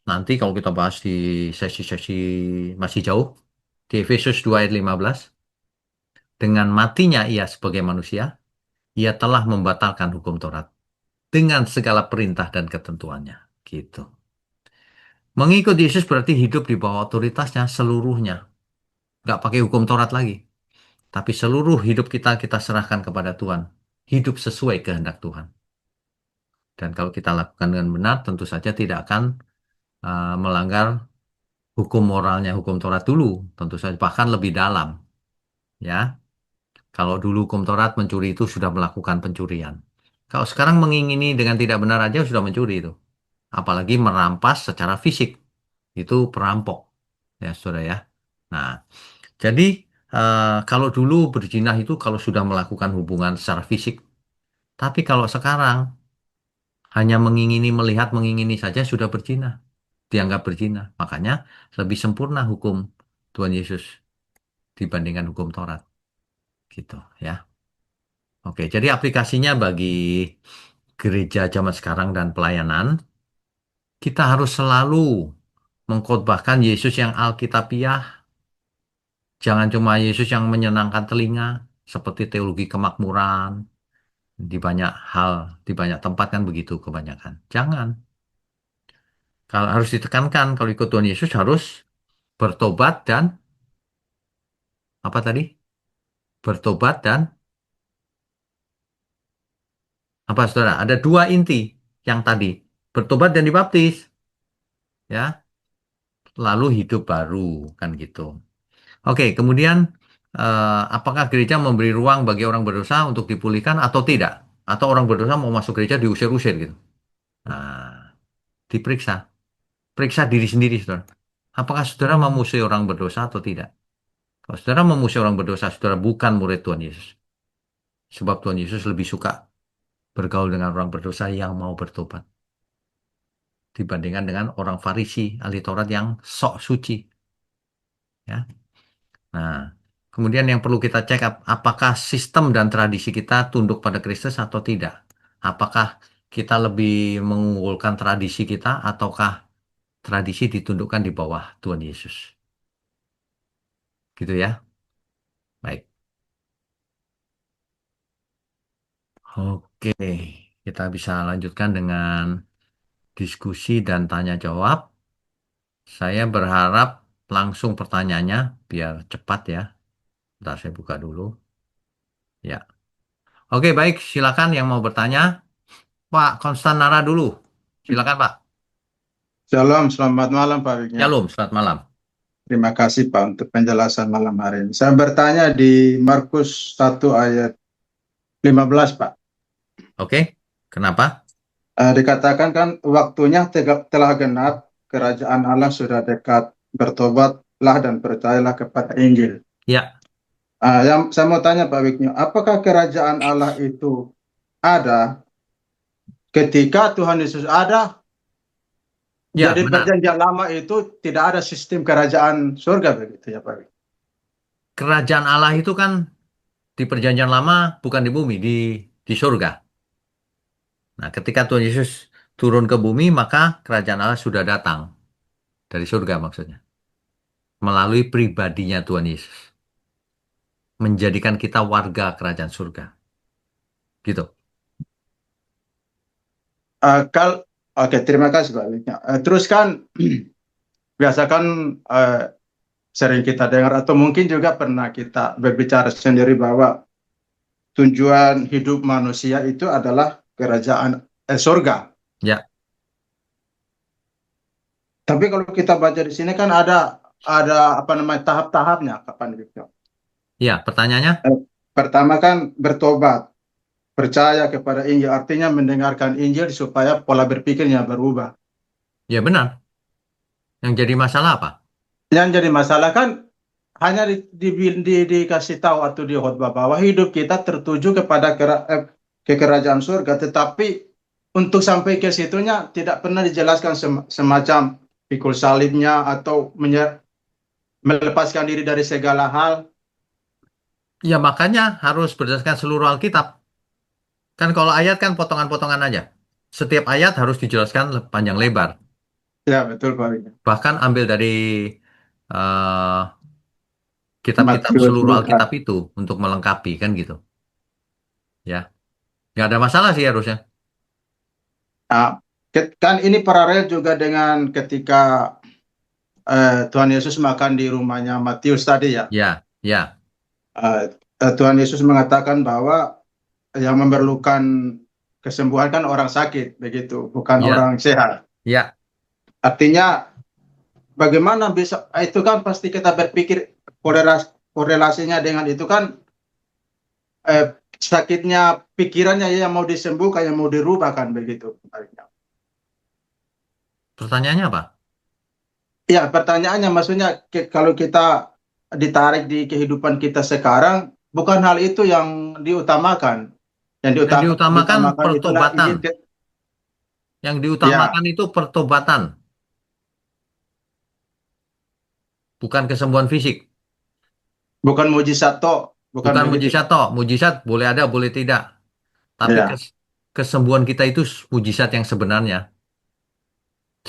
nanti kalau kita bahas di sesi-sesi masih jauh, di Efesus 2 ayat 15, dengan matinya ia sebagai manusia, ia telah membatalkan hukum Taurat dengan segala perintah dan ketentuannya. Gitu. Mengikut Yesus berarti hidup di bawah otoritasnya seluruhnya. Nggak pakai hukum Taurat lagi. Tapi seluruh hidup kita serahkan kepada Tuhan. Hidup sesuai kehendak Tuhan. Dan kalau kita lakukan dengan benar, tentu saja tidak akan melanggar hukum moralnya hukum Taurat dulu. Tentu saja bahkan lebih dalam. Ya, kalau dulu hukum Taurat mencuri itu sudah melakukan pencurian. Kalau sekarang mengingini dengan tidak benar aja sudah mencuri itu. Apalagi merampas secara fisik. Itu perampok. Ya, saudara ya. Nah, jadi kalau dulu berzina itu kalau sudah melakukan hubungan secara fisik. Tapi kalau sekarang hanya mengingini melihat mengingini saja sudah berzina. Dianggap berzina. Makanya lebih sempurna hukum Tuhan Yesus dibandingkan hukum Taurat. Gitu ya. Oke, jadi aplikasinya bagi gereja zaman sekarang dan pelayanan, kita harus selalu mengkhotbahkan Yesus yang Alkitabiah. Jangan cuma Yesus yang menyenangkan telinga, seperti teologi kemakmuran. Di banyak hal, di banyak tempat kan begitu kebanyakan. Jangan. Kalau harus ditekankan, kalau ikut Tuhan Yesus harus bertobat dan apa tadi? Bertobat dan apa saudara? Ada dua inti yang tadi. Bertobat dan dibaptis. Ya, lalu hidup baru kan gitu. Oke, kemudian apakah gereja memberi ruang bagi orang berdosa untuk dipulihkan atau tidak? Atau orang berdosa mau masuk gereja diusir-usir gitu? Nah, diperiksa. Periksa diri sendiri, saudara. Apakah saudara memusuhi orang berdosa atau tidak? Kalau saudara memusuhi orang berdosa, saudara bukan murid Tuhan Yesus. Sebab Tuhan Yesus lebih suka bergaul dengan orang berdosa yang mau bertobat. Dibandingkan dengan orang Farisi, ahli Taurat yang sok suci. Ya. Nah, kemudian yang perlu kita cek apakah sistem dan tradisi kita tunduk pada Kristus atau tidak? Apakah kita lebih mengunggulkan tradisi kita ataukah tradisi ditundukkan di bawah Tuhan Yesus? Gitu ya. Baik. Oke, kita bisa lanjutkan dengan diskusi dan tanya jawab. Saya berharap langsung pertanyaannya biar cepat ya. Bentar saya buka dulu. Ya. Oke, baik. Silakan yang mau bertanya. Pak Konstanara dulu. Silakan, Pak. Shalom, selamat malam Pak Wignya. Shalom, selamat malam. Terima kasih Pak untuk penjelasan malam hari ini. Saya bertanya di Markus 1 ayat 15 Pak. Oke, kenapa? Dikatakan kan waktunya telah genap, kerajaan Allah sudah dekat, bertobatlah dan percayalah kepada Injil. Ya, Yang saya mau tanya Pak Wignya, apakah kerajaan Allah itu ada ketika Tuhan Yesus ada? ya Jadi benar. perjanjian lama itu tidak ada sistem kerajaan surga begitu ya Pak Wignya. Kerajaan Allah itu kan di perjanjian lama bukan di bumi, di surga. Nah, ketika Tuhan Yesus turun ke bumi, maka kerajaan Allah sudah datang dari surga maksudnya. Melalui pribadinya Tuhan Yesus. Menjadikan kita warga kerajaan surga. Gitu. Oke, terima kasih Pak Wignya. Terus kan biasa kan sering kita dengar atau mungkin juga pernah kita berbicara sendiri bahwa tujuan hidup manusia itu adalah kerajaan surga. Ya, Tapi kalau kita baca di sini kan ada apa namanya tahap-tahapnya kapan gitu. ya pertanyaannya? Pertama kan bertobat, percaya kepada Injil, artinya mendengarkan Injil supaya pola berpikirnya berubah. Ya benar. Yang jadi masalah apa? Yang jadi masalah kan hanya dikasih tahu atau di khotbah bahwa hidup kita tertuju kepada ke kerajaan surga, tetapi untuk sampai ke situnya tidak pernah dijelaskan semacam pikul salibnya atau melepaskan diri dari segala hal. Ya makanya harus berdasarkan seluruh Alkitab. Kan kalau ayat kan potongan-potongan aja. Setiap ayat harus dijelaskan panjang lebar. Ya, betul Pak Wija. Bahkan ambil dari eh, kitab-kitab Matius, seluruh Alkitab Lukas. itu untuk melengkapi kan gitu. Ya, nggak ada masalah sih harusnya. Nah, kan ini paralel juga dengan ketika Tuhan Yesus makan di rumahnya Matius tadi ya. Ya, ya, Eh, Tuhan Yesus mengatakan bahwa yang memerlukan kesembuhan kan orang sakit, begitu, bukan ya, orang sehat. ya. Artinya, bagaimana bisa, itu kan pasti kita berpikir korelasinya dengan itu kan eh, sakitnya pikirannya yang mau disembuhkan, yang mau dirubah kan begitu. Pertanyaannya apa? Ya, pertanyaannya maksudnya kalau kita ditarik di kehidupan kita sekarang, bukan hal itu yang diutamakan. Yang Yang diutamakan diutamakan itulah pertobatan. ingin Yang ya, diutamakan itu pertobatan, bukan kesembuhan fisik. bukan mujizat toh, bukan Bukan begitu. mujizat toh. Mujizat boleh ada, boleh tidak. Tapi Ya, kesembuhan kita itu mujizat yang sebenarnya.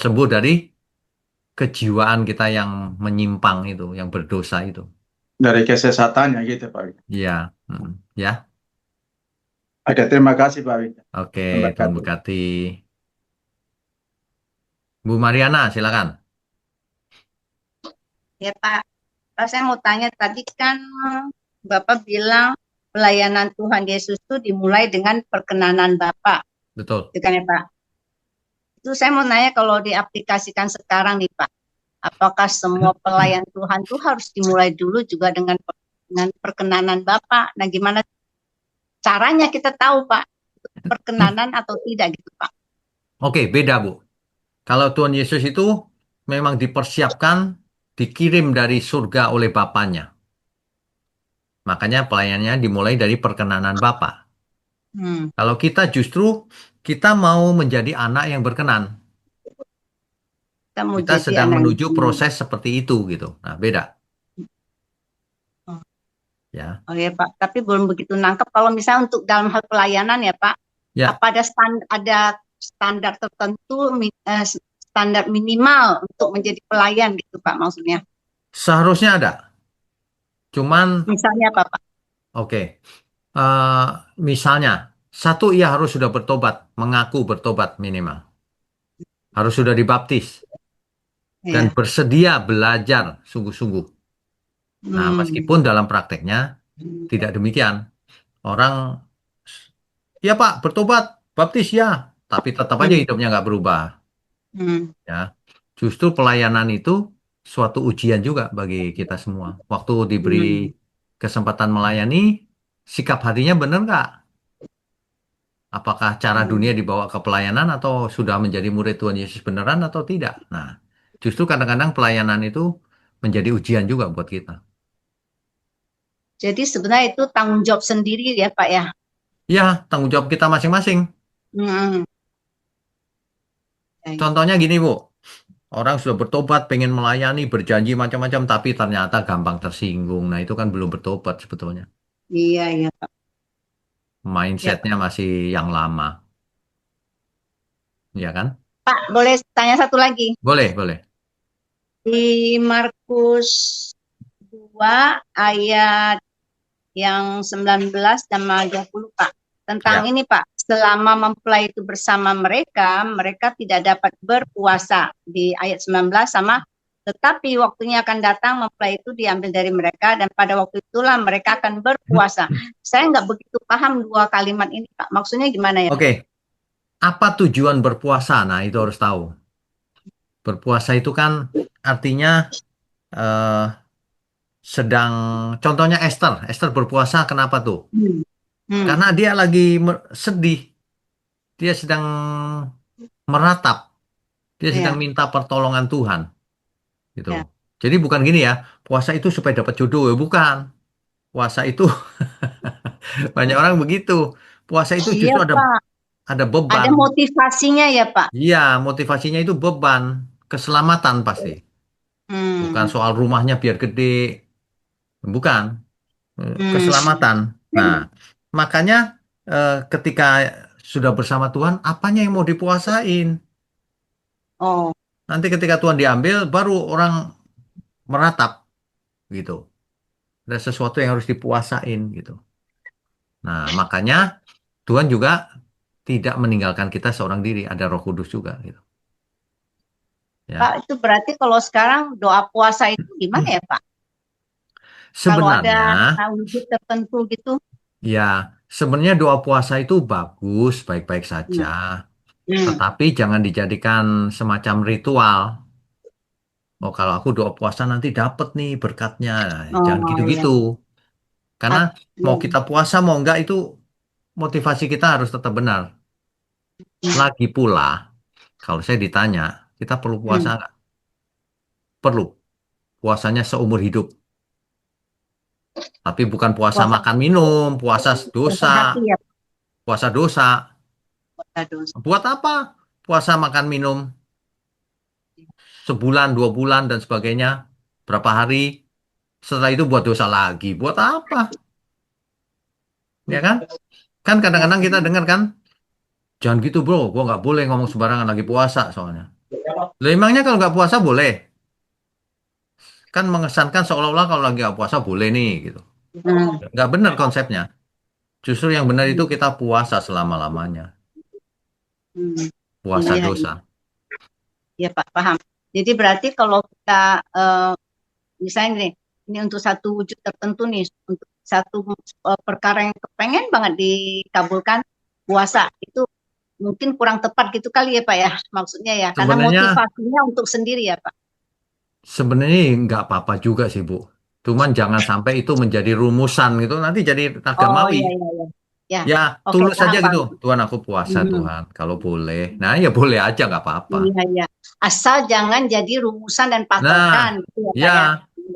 Sembuh dari kejiwaan kita yang menyimpang itu, yang berdosa itu. dari kesesatannya gitu Pak. Iya, ya. Oke, terima kasih Pak Wija. Oke, Tuhan Memberkati. berkati. Bu Mariana, silakan. Ya Pak, saya mau tanya tadi kan Bapak bilang pelayanan Tuhan Yesus itu dimulai dengan perkenanan Bapak, Betul. itu kan ya Pak? Itu saya mau nanya kalau diaplikasikan sekarang nih Pak, apakah semua pelayan Tuhan itu harus dimulai dulu juga dengan perkenanan Bapak? Nah, gimana caranya kita tahu Pak, perkenanan atau tidak gitu Pak? Oke, beda Bu. Kalau Tuhan Yesus itu memang dipersiapkan, dikirim dari surga oleh Bapaknya. Makanya pelayanannya dimulai dari perkenanan Bapa. Hmm, Kalau kita justru kita mau menjadi anak yang berkenan. kita mau Kita jadi sedang anak. menuju proses seperti itu gitu. Nah, beda ya. Oh ya Pak, tapi belum begitu nangkep kalau misalnya untuk dalam hal pelayanan ya Pak, Ya, apa ada standar tertentu, standar minimal untuk menjadi pelayan gitu Pak maksudnya. seharusnya ada. Cuman Misalnya apa Pak? oke. eh, Misalnya satu ia harus sudah bertobat, mengaku bertobat minimal. Harus sudah dibaptis dan Ya. bersedia belajar sungguh-sungguh. Nah, Hmm. meskipun dalam prakteknya tidak demikian. Orang, ya Pak, bertobat, baptis ya, tapi tetap aja Hmm. hidupnya nggak berubah. Hmm. Ya, justru pelayanan itu suatu ujian juga bagi kita semua. Waktu diberi Hmm. kesempatan melayani, sikap hatinya benar nggak? Apakah cara dunia Hmm. dibawa ke pelayanan atau sudah menjadi murid Tuhan Yesus beneran atau tidak? Nah, justru kadang-kadang pelayanan itu menjadi ujian juga buat kita. Jadi sebenarnya itu tanggung jawab sendiri ya Pak ya. Ya, tanggung jawab kita masing-masing. Hmm. Ya, ya. Contohnya gini, Bu. Orang sudah bertobat, pengen melayani, berjanji macam-macam, tapi ternyata gampang tersinggung. Nah, itu kan belum bertobat sebetulnya. Iya iya Pak. Ya Pak. Mindsetnya masih yang lama, ya kan? Pak, boleh tanya satu lagi. Boleh, boleh. Di Markus 2 ayat yang 19 dan 20 Pak. Tentang Ya. ini Pak, selama mempelai itu bersama mereka, mereka tidak dapat berpuasa di ayat 19 sama tetapi waktunya akan datang mempelai itu diambil dari mereka dan pada waktu itulah mereka akan berpuasa. Saya nggak begitu paham dua kalimat ini Pak. Maksudnya gimana ya Pak? Oke, apa tujuan berpuasa? Nah, itu harus tahu. Berpuasa itu kan artinya eh, sedang, contohnya Esther. Esther berpuasa kenapa tuh? Hmm. Hmm. Karena dia lagi sedih. Dia sedang meratap. Dia sedang Ya, minta pertolongan Tuhan. Gitu. ya. Jadi bukan gini ya, puasa itu supaya dapat jodoh, ya bukan. Puasa itu banyak orang begitu. Puasa itu Iya, justru Pak. ada Ada beban. motivasinya ya, Pak. Iya, motivasinya itu beban, keselamatan pasti. Bukan Hmm. soal rumahnya biar gede, bukan. Hmm. Keselamatan. Nah, makanya ketika sudah bersama Tuhan, apanya yang mau dipuasain? Oh, Nanti ketika Tuhan diambil, baru orang meratap gitu. Ada sesuatu yang harus dipuasain gitu. Nah, makanya Tuhan juga tidak meninggalkan kita seorang diri. Ada Roh Kudus juga gitu. Pak, Ya. itu berarti kalau sekarang doa puasa itu gimana ya, Pak? Kalau ada Sebenarnya, wujud tertentu gitu. ya, sebenarnya doa puasa itu bagus, baik-baik saja. Hmm. Hmm. Tetapi jangan dijadikan semacam ritual. Oh, kalau aku doa puasa nanti dapet nih berkatnya. Nah, jangan Oh, iya. gitu-gitu. Karena mau Iya. kita puasa mau enggak itu motivasi kita harus tetap benar. Lagi pula, kalau saya ditanya, kita perlu puasa Hmm. nggak? Perlu. Puasanya seumur hidup. Tapi bukan puasa Puasa, makan minum, puasa puasa dosa, hati ya, puasa dosa. puasa dosa. Buat apa? Puasa makan minum sebulan, 2 bulan dan sebagainya. Berapa hari? Setelah itu buat dosa lagi. Buat apa? Ya kan? Kan Ya. kadang-kadang kita dengar kan, jangan gitu bro, gua nggak boleh ngomong sembarangan lagi puasa soalnya. Lah emangnya kalau nggak puasa boleh? Kan mengesankan seolah-olah kalau lagi nggak puasa boleh nih gitu. Hmm. Nggak benar konsepnya. Justru yang benar itu Hmm. kita puasa selama-lamanya. Hmm. Puasa Iya, iya, dosa. iya, Pak, paham. Jadi berarti kalau kita misalnya nih, ini untuk satu wujud tertentu nih, untuk satu perkara yang kepengen banget dikabulkan, puasa itu mungkin kurang tepat gitu kali ya Pak ya, maksudnya ya, karena Sebenarnya motivasinya untuk sendiri ya Pak. sebenarnya nggak apa-apa juga sih Bu. Cuman jangan sampai itu menjadi rumusan gitu. Nanti jadi Oh agamawi. iya iya iya, ya, Ya oke tulus paham aja gitu. paham. Tuhan aku puasa Mhm. Tuhan. Kalau boleh. Nah ya boleh aja nggak apa-apa. Iya iya, asal jangan jadi rumusan dan Nah patokan gitu ya ya Pak ya.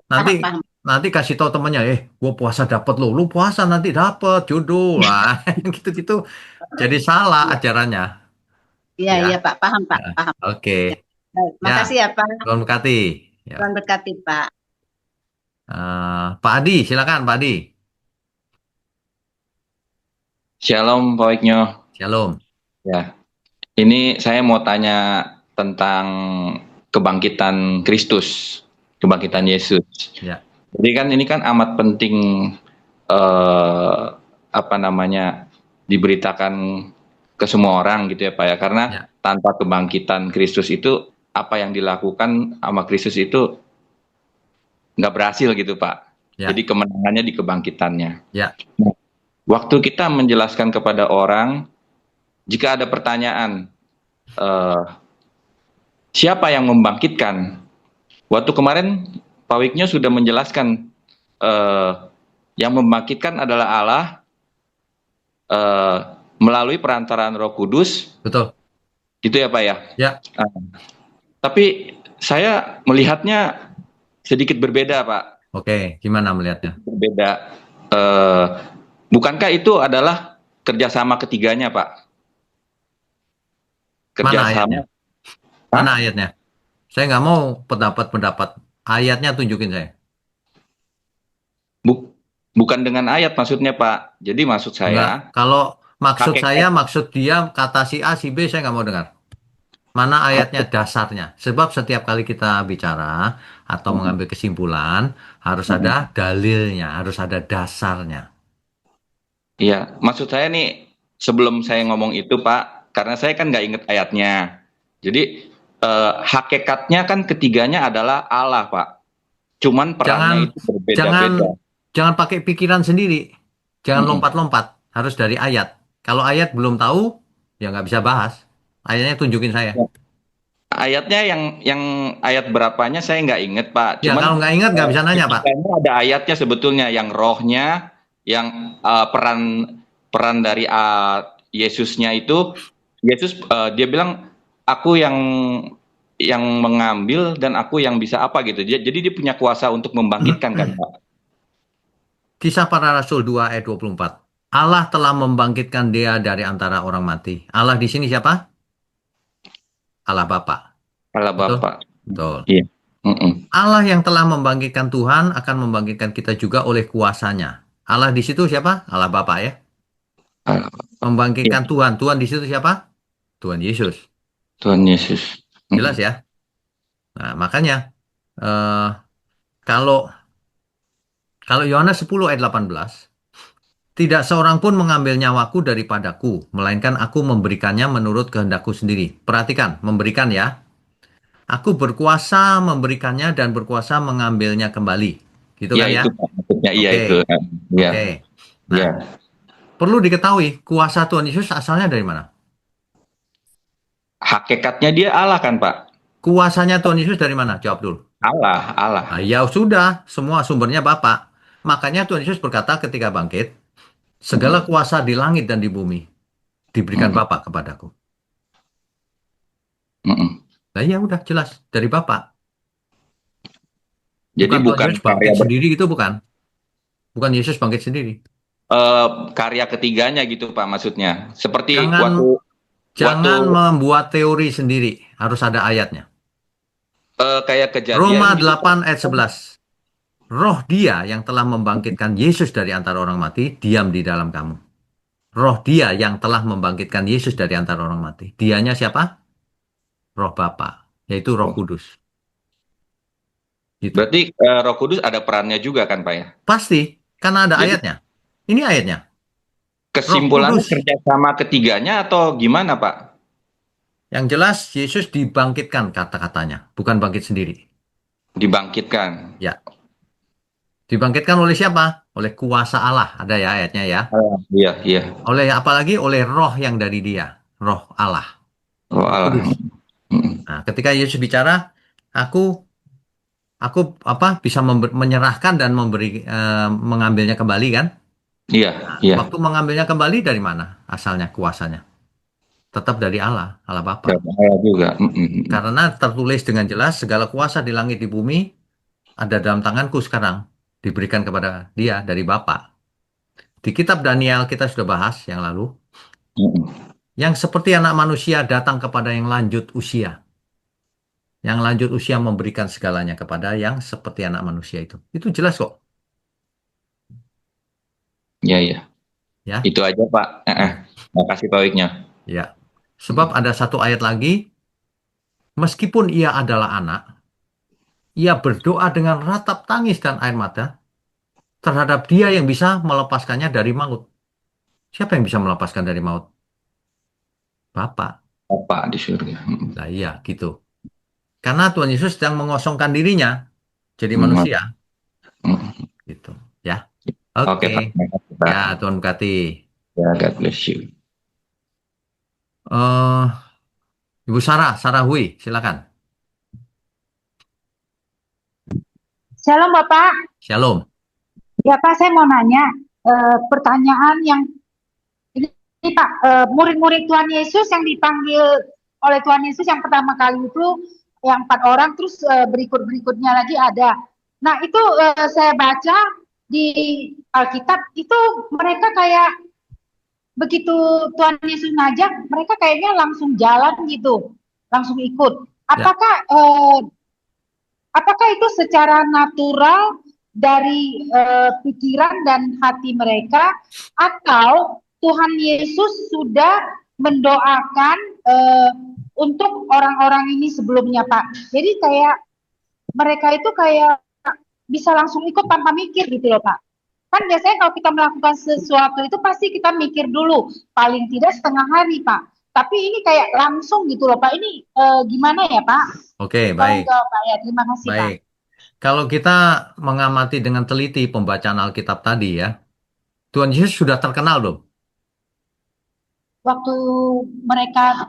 nanti Paham paham. nanti kasih tahu temennya, gua puasa dapet lo. Lu puasa nanti dapet jodoh lah. Gitu-gitu. Jadi salah Iya ajarannya. iya iya, Ya. Pak, paham Pak, Ya. paham. Oke. Ya. Baik, Ya. makasih ya Pak. Tuhan berkati. Ya. Tuhan berkati Pak. Pak Adi, silakan Pak Adi. Shalom, Pak Wiknyo. Shalom. Ya, ini saya mau tanya tentang kebangkitan Kristus, kebangkitan Yesus. Ya. Jadi kan ini kan amat penting apa namanya diberitakan ke semua orang gitu ya Pak ya, karena Ya. tanpa kebangkitan Kristus itu apa yang dilakukan sama Kristus itu nggak berhasil gitu Pak. Ya. Jadi kemenangannya di kebangkitannya. Ya. Nah, waktu kita menjelaskan kepada orang, jika ada pertanyaan, eh, siapa yang membangkitkan? Waktu kemarin Pak Wiknyo sudah menjelaskan eh, yang membangkitkan adalah Allah eh, melalui perantaraan Roh Kudus, Betul. gitu ya Pak ya. Ya. Tapi saya melihatnya sedikit berbeda Pak. Oke, gimana melihatnya? Berbeda. Eh, bukankah itu adalah kerjasama ketiganya Pak? Mana ayatnya? Kerjasama. Mana Hah? ayatnya? Saya nggak mau pendapat-pendapat. Ayatnya tunjukin saya. Bukan dengan ayat maksudnya Pak. Jadi maksud Enggak. saya Kalau maksud saya, hakikat maksud dia, kata si A, si B, saya nggak mau dengar. Mana ayatnya dasarnya? Sebab setiap kali kita bicara atau mengambil kesimpulan, harus ada dalilnya, harus ada dasarnya. iya, maksud saya nih sebelum saya ngomong itu Pak, karena saya kan nggak inget ayatnya. Jadi hakikatnya kan ketiganya adalah Allah Pak. Cuman Jangan, perannya itu jangan, berbeda-beda. jangan pakai pikiran sendiri. Jangan Mm-mm. lompat-lompat. Harus dari ayat. Kalau ayat belum tahu, ya nggak bisa bahas. Ayatnya tunjukin saya. Ayatnya yang ayat berapanya saya nggak inget Pak. Ya, kalau Cuman nggak ingat nggak bisa nanya, Pak. ketiganya ada ayatnya sebetulnya yang rohnya, yang peran peran dari Yesusnya itu, Yesus dia bilang aku yang yang mengambil dan aku yang bisa apa gitu. Jadi dia punya kuasa untuk membangkitkan kan, Pak? Kisah Para Rasul 2 ayat 24. Allah telah membangkitkan dia dari antara orang mati. Allah di sini siapa? Allah Bapa. Allah Betul? Bapak. Betul. Iya. Mm-mm. Allah yang telah membangkitkan Tuhan akan membangkitkan kita juga oleh kuasanya. Allah di situ siapa? Allah Bapa ya. Allah- Iya, Membangkitkan Tuhan. Tuhan di situ siapa? Tuhan Yesus. Tuhan Yesus. Jelas Mm-mm. ya? Nah, makanya eh, kalau kalau Yohanes 10 ayat 18, tidak seorang pun mengambil nyawaku daripadaku, melainkan aku memberikannya menurut kehendakku sendiri. Perhatikan, memberikan ya. Aku berkuasa memberikannya dan berkuasa mengambilnya kembali. Gitu Ya kan ya? itu Pak, maksudnya iya itu. Oke, Ya, oke. Nah, ya. perlu diketahui kuasa Tuhan Yesus asalnya dari mana? Hakikatnya dia Allah kan, Pak? Kuasanya Tuhan Yesus dari mana? Jawab dulu. Allah, Allah. Nah, ya sudah, semua sumbernya Bapa. Makanya Tuhan Yesus berkata ketika bangkit, segala Mm-mm. kuasa di langit dan di bumi diberikan Mm-mm. Bapa kepadaku. Mm-mm. Nah, ya udah jelas dari Bapa. Jadi Bukan Tuhan bukan Yesus karya bangkit sendiri gitu, bukan. Bukan Yesus bangkit sendiri. karya ketiganya gitu Pak maksudnya. Seperti Jangan waktu waktu jangan membuat teori sendiri, harus ada ayatnya. kayak kejadian Roma gitu Pak. 8 ayat 11. Roh Dia yang telah membangkitkan Yesus dari antara orang mati diam di dalam kamu. Roh Dia yang telah membangkitkan Yesus dari antara orang mati. Dianya siapa? Roh Bapa, yaitu Roh Kudus. Gitu. Berarti Roh Kudus ada perannya juga kan Pak ya? Pasti, karena ada Jadi ayatnya. Ini ayatnya. Roh kesimpulannya Kudus. kerjasama ketiganya atau gimana Pak? Yang jelas Yesus dibangkitkan kata-katanya, bukan bangkit sendiri. Dibangkitkan. Ya, dibangkitkan oleh siapa? Oleh kuasa Allah. Ada ya ayatnya ya. Iya, iya. Oleh apalagi oleh roh yang dari Dia, roh Allah, Oh Roh Allah. Kudus. Mm. Nah, ketika Yesus bicara, aku aku bisa menyerahkan dan mengambilnya kembali kan? Iya, Nah, iya. waktu mengambilnya kembali dari mana asalnya kuasanya? Tetap dari Allah, Allah Bapa. Dan Allah juga. Mm. Karena tertulis dengan jelas segala kuasa di langit di bumi ada dalam tanganku sekarang, diberikan kepada Dia dari Bapa. Di kitab Daniel kita sudah bahas yang lalu, Mm. yang seperti anak manusia datang kepada yang lanjut usia. Yang lanjut usia memberikan segalanya kepada yang seperti anak manusia itu. Itu jelas kok, Iya, iya. ya. Itu aja Pak. Ya, Makasih Pak Wiknya. ya. Sebab ada satu ayat lagi, meskipun ia adalah anak, ia berdoa dengan ratap tangis dan air mata terhadap Dia yang bisa melepaskannya dari maut. Siapa yang bisa melepaskan dari maut? Bapa. Bapak di surga. Nah, iya, gitu. Karena Tuhan Yesus sedang mengosongkan dirinya jadi Mm. manusia, Mm. gitu. Ya, Oke oke. Pak. Makasih, Pak. Ya, Tuhan berkati. Ya, God bless you. eh Ibu Sarah, Sarah Hui, silakan. Shalom Bapak, Shalom. ya Pak saya mau nanya pertanyaan yang ini Pak, murid-murid Tuhan Yesus yang dipanggil oleh Tuhan Yesus yang pertama kali itu yang 4 orang, terus berikut-berikutnya lagi ada. Nah itu saya baca di Alkitab itu mereka kayak begitu Tuhan Yesus ngajak, mereka kayaknya langsung jalan gitu, langsung ikut. Ya. Apakah itu secara natural dari pikiran dan hati mereka, atau Tuhan Yesus sudah mendoakan untuk orang-orang ini sebelumnya, Pak? Jadi kayak mereka itu kayak bisa langsung ikut tanpa mikir gitu loh, Pak. Kan biasanya kalau kita melakukan sesuatu itu pasti kita mikir dulu, paling tidak setengah hari, Pak. Tapi ini kayak langsung gitu loh, Pak. Ini gimana ya, Pak? Oke, Tolong baik. jawab, Pak, ya. Terima kasih, Pak. Baik. Kalau kita mengamati dengan teliti pembacaan Alkitab tadi ya, Tuhan Yesus sudah terkenal belum? Waktu mereka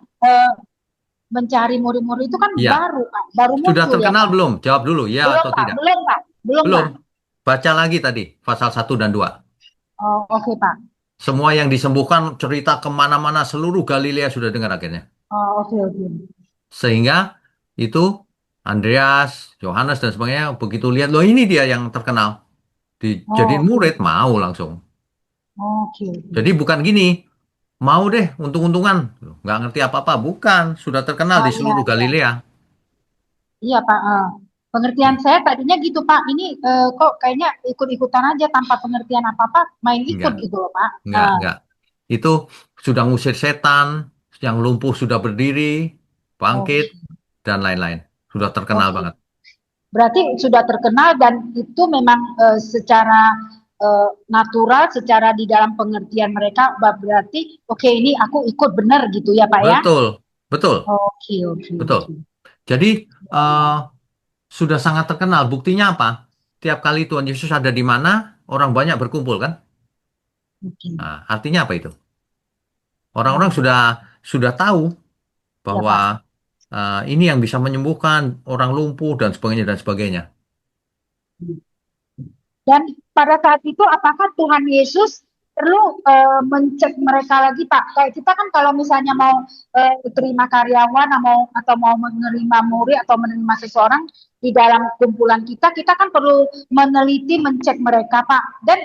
mencari murid-murid itu kan Iya. baru, Pak. Baru Sudah muncul terkenal ya, Pak. belum? Jawab dulu, ya Belum, atau Pak. tidak? Belum, Pak. Belum, Belum. Pak. Baca lagi tadi, pasal 1 dan 2. Oh, oke, Pak. Semua yang disembuhkan cerita kemana-mana seluruh Galilea sudah dengar akhirnya. Oh, oke. Sehingga itu Andreas, Yohanes dan sebagainya begitu lihat loh ini dia yang terkenal, dijadiin Oh, murid oke. mau langsung. Oke, oke. Jadi bukan gini, mau deh untung-untungan, nggak ngerti apa-apa, bukan, sudah terkenal Oh di iya, seluruh iya. Galilea. Iya Pak. Pengertian saya tadinya gitu Pak. Ini kok kayaknya ikut-ikutan aja tanpa pengertian apa-apa, main ikut Enggak, gitu loh Pak. enggak. Itu sudah ngusir setan, yang lumpuh sudah berdiri, bangkit, Oke. dan lain-lain. Sudah terkenal Oke. banget. Berarti sudah terkenal dan itu memang secara natural, secara di dalam pengertian mereka berarti oke ini aku ikut benar gitu ya Pak ya. Betul, betul, Oke, oke, betul. oke. Jadi Ya, eh, ya. sudah sangat terkenal. Buktinya apa? Tiap kali Tuhan Yesus ada di mana, orang banyak berkumpul kan? Oke. Nah, artinya apa itu? Orang-orang Oh, sudah tahu ya bahwa Pak. ini yang bisa menyembuhkan orang lumpuh dan sebagainya dan sebagainya. Dan pada saat itu apakah Tuhan Yesus perlu mencek mereka lagi Pak? Kayak kita kan kalau misalnya mau terima karyawan atau mau menerima murid atau menerima seseorang di dalam kumpulan kita, kita kan perlu meneliti, mencek mereka Pak. Dan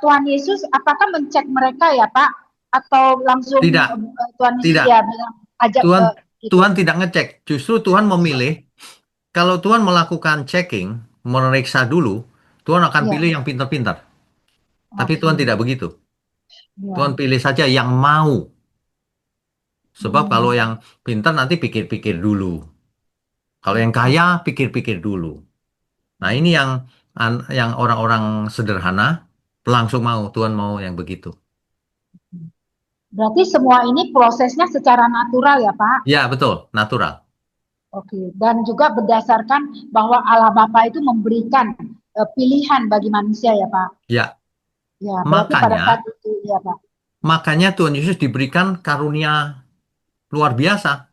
Tuhan Yesus apakah mencek mereka ya Pak? Atau langsung Tidak, Tuhan Yesus tidak. ya bilang ajak Tuhan gitu. Tuhan tidak ngecek. Justru Tuhan memilih. Kalau Tuhan melakukan checking, memeriksa dulu, Tuhan akan Ya, pilih yang pintar-pintar. Tapi Tuhan oke. tidak begitu. Tuhan Ya. pilih saja yang mau. Sebab kalau Hmm. yang pintar nanti pikir-pikir dulu. Kalau yang Oke. kaya, pikir-pikir dulu. Nah, ini yang orang-orang sederhana langsung mau. Tuhan mau yang begitu. Berarti semua ini prosesnya secara natural ya Pak? Ya, betul. Natural. Oke, dan juga berdasarkan bahwa Allah Bapa itu memberikan pilihan bagi manusia ya Pak. Ya, Ya, berarti pada makanya, saat itu ya Pak. makanya Tuhan Yesus diberikan karunia luar biasa,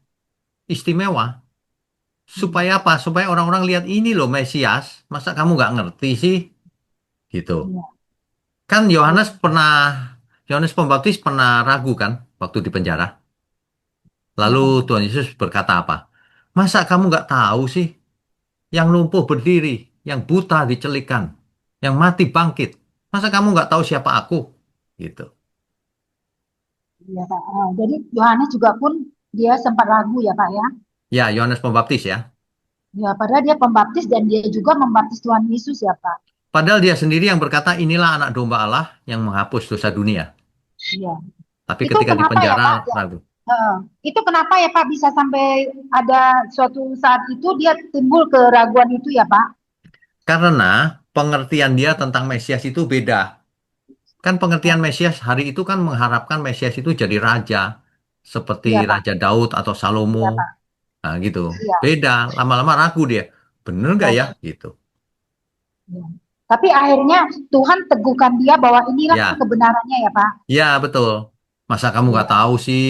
istimewa. Hmm. Supaya apa? Supaya orang-orang lihat ini loh Mesias. Masa kamu nggak ngerti sih? Gitu. Ya, Kan ya, Yohanes Pembaptis pernah ragu kan waktu di penjara. ya, Lalu Pak. Tuhan Yesus berkata apa? Masa kamu nggak tahu sih? Yang lumpuh berdiri, yang buta dicelikan, yang mati bangkit. Masa kamu nggak tahu siapa aku? Gitu. Ya, Pak. Jadi Yohanes juga pun dia sempat ragu ya Pak ya. Ya, Yohanes Pembaptis ya. Ya, padahal dia pembaptis dan dia juga membaptis Tuhan Yesus ya Pak. Padahal dia sendiri yang berkata, inilah anak domba Allah yang menghapus dosa dunia. Iya. Tapi Itu ketika di kenapa ya penjara, Pak? Ya, ragu. itu kenapa ya Pak bisa sampai ada suatu saat itu dia timbul keraguan itu ya Pak? Karena pengertian dia tentang Mesias itu beda. Kan pengertian Oh, Mesias hari itu kan mengharapkan Mesias itu jadi raja. Seperti iya Pak. Raja Daud atau Salomo. Iya Pak. Nah gitu. Iya. Beda. Lama-lama ragu dia. Bener nggak ya? Oke. Gitu. Ya. Tapi akhirnya Tuhan teguhkan dia bahwa inilah Ya, kebenarannya ya Pak. ya betul. Masa kamu nggak Iya. tahu sih?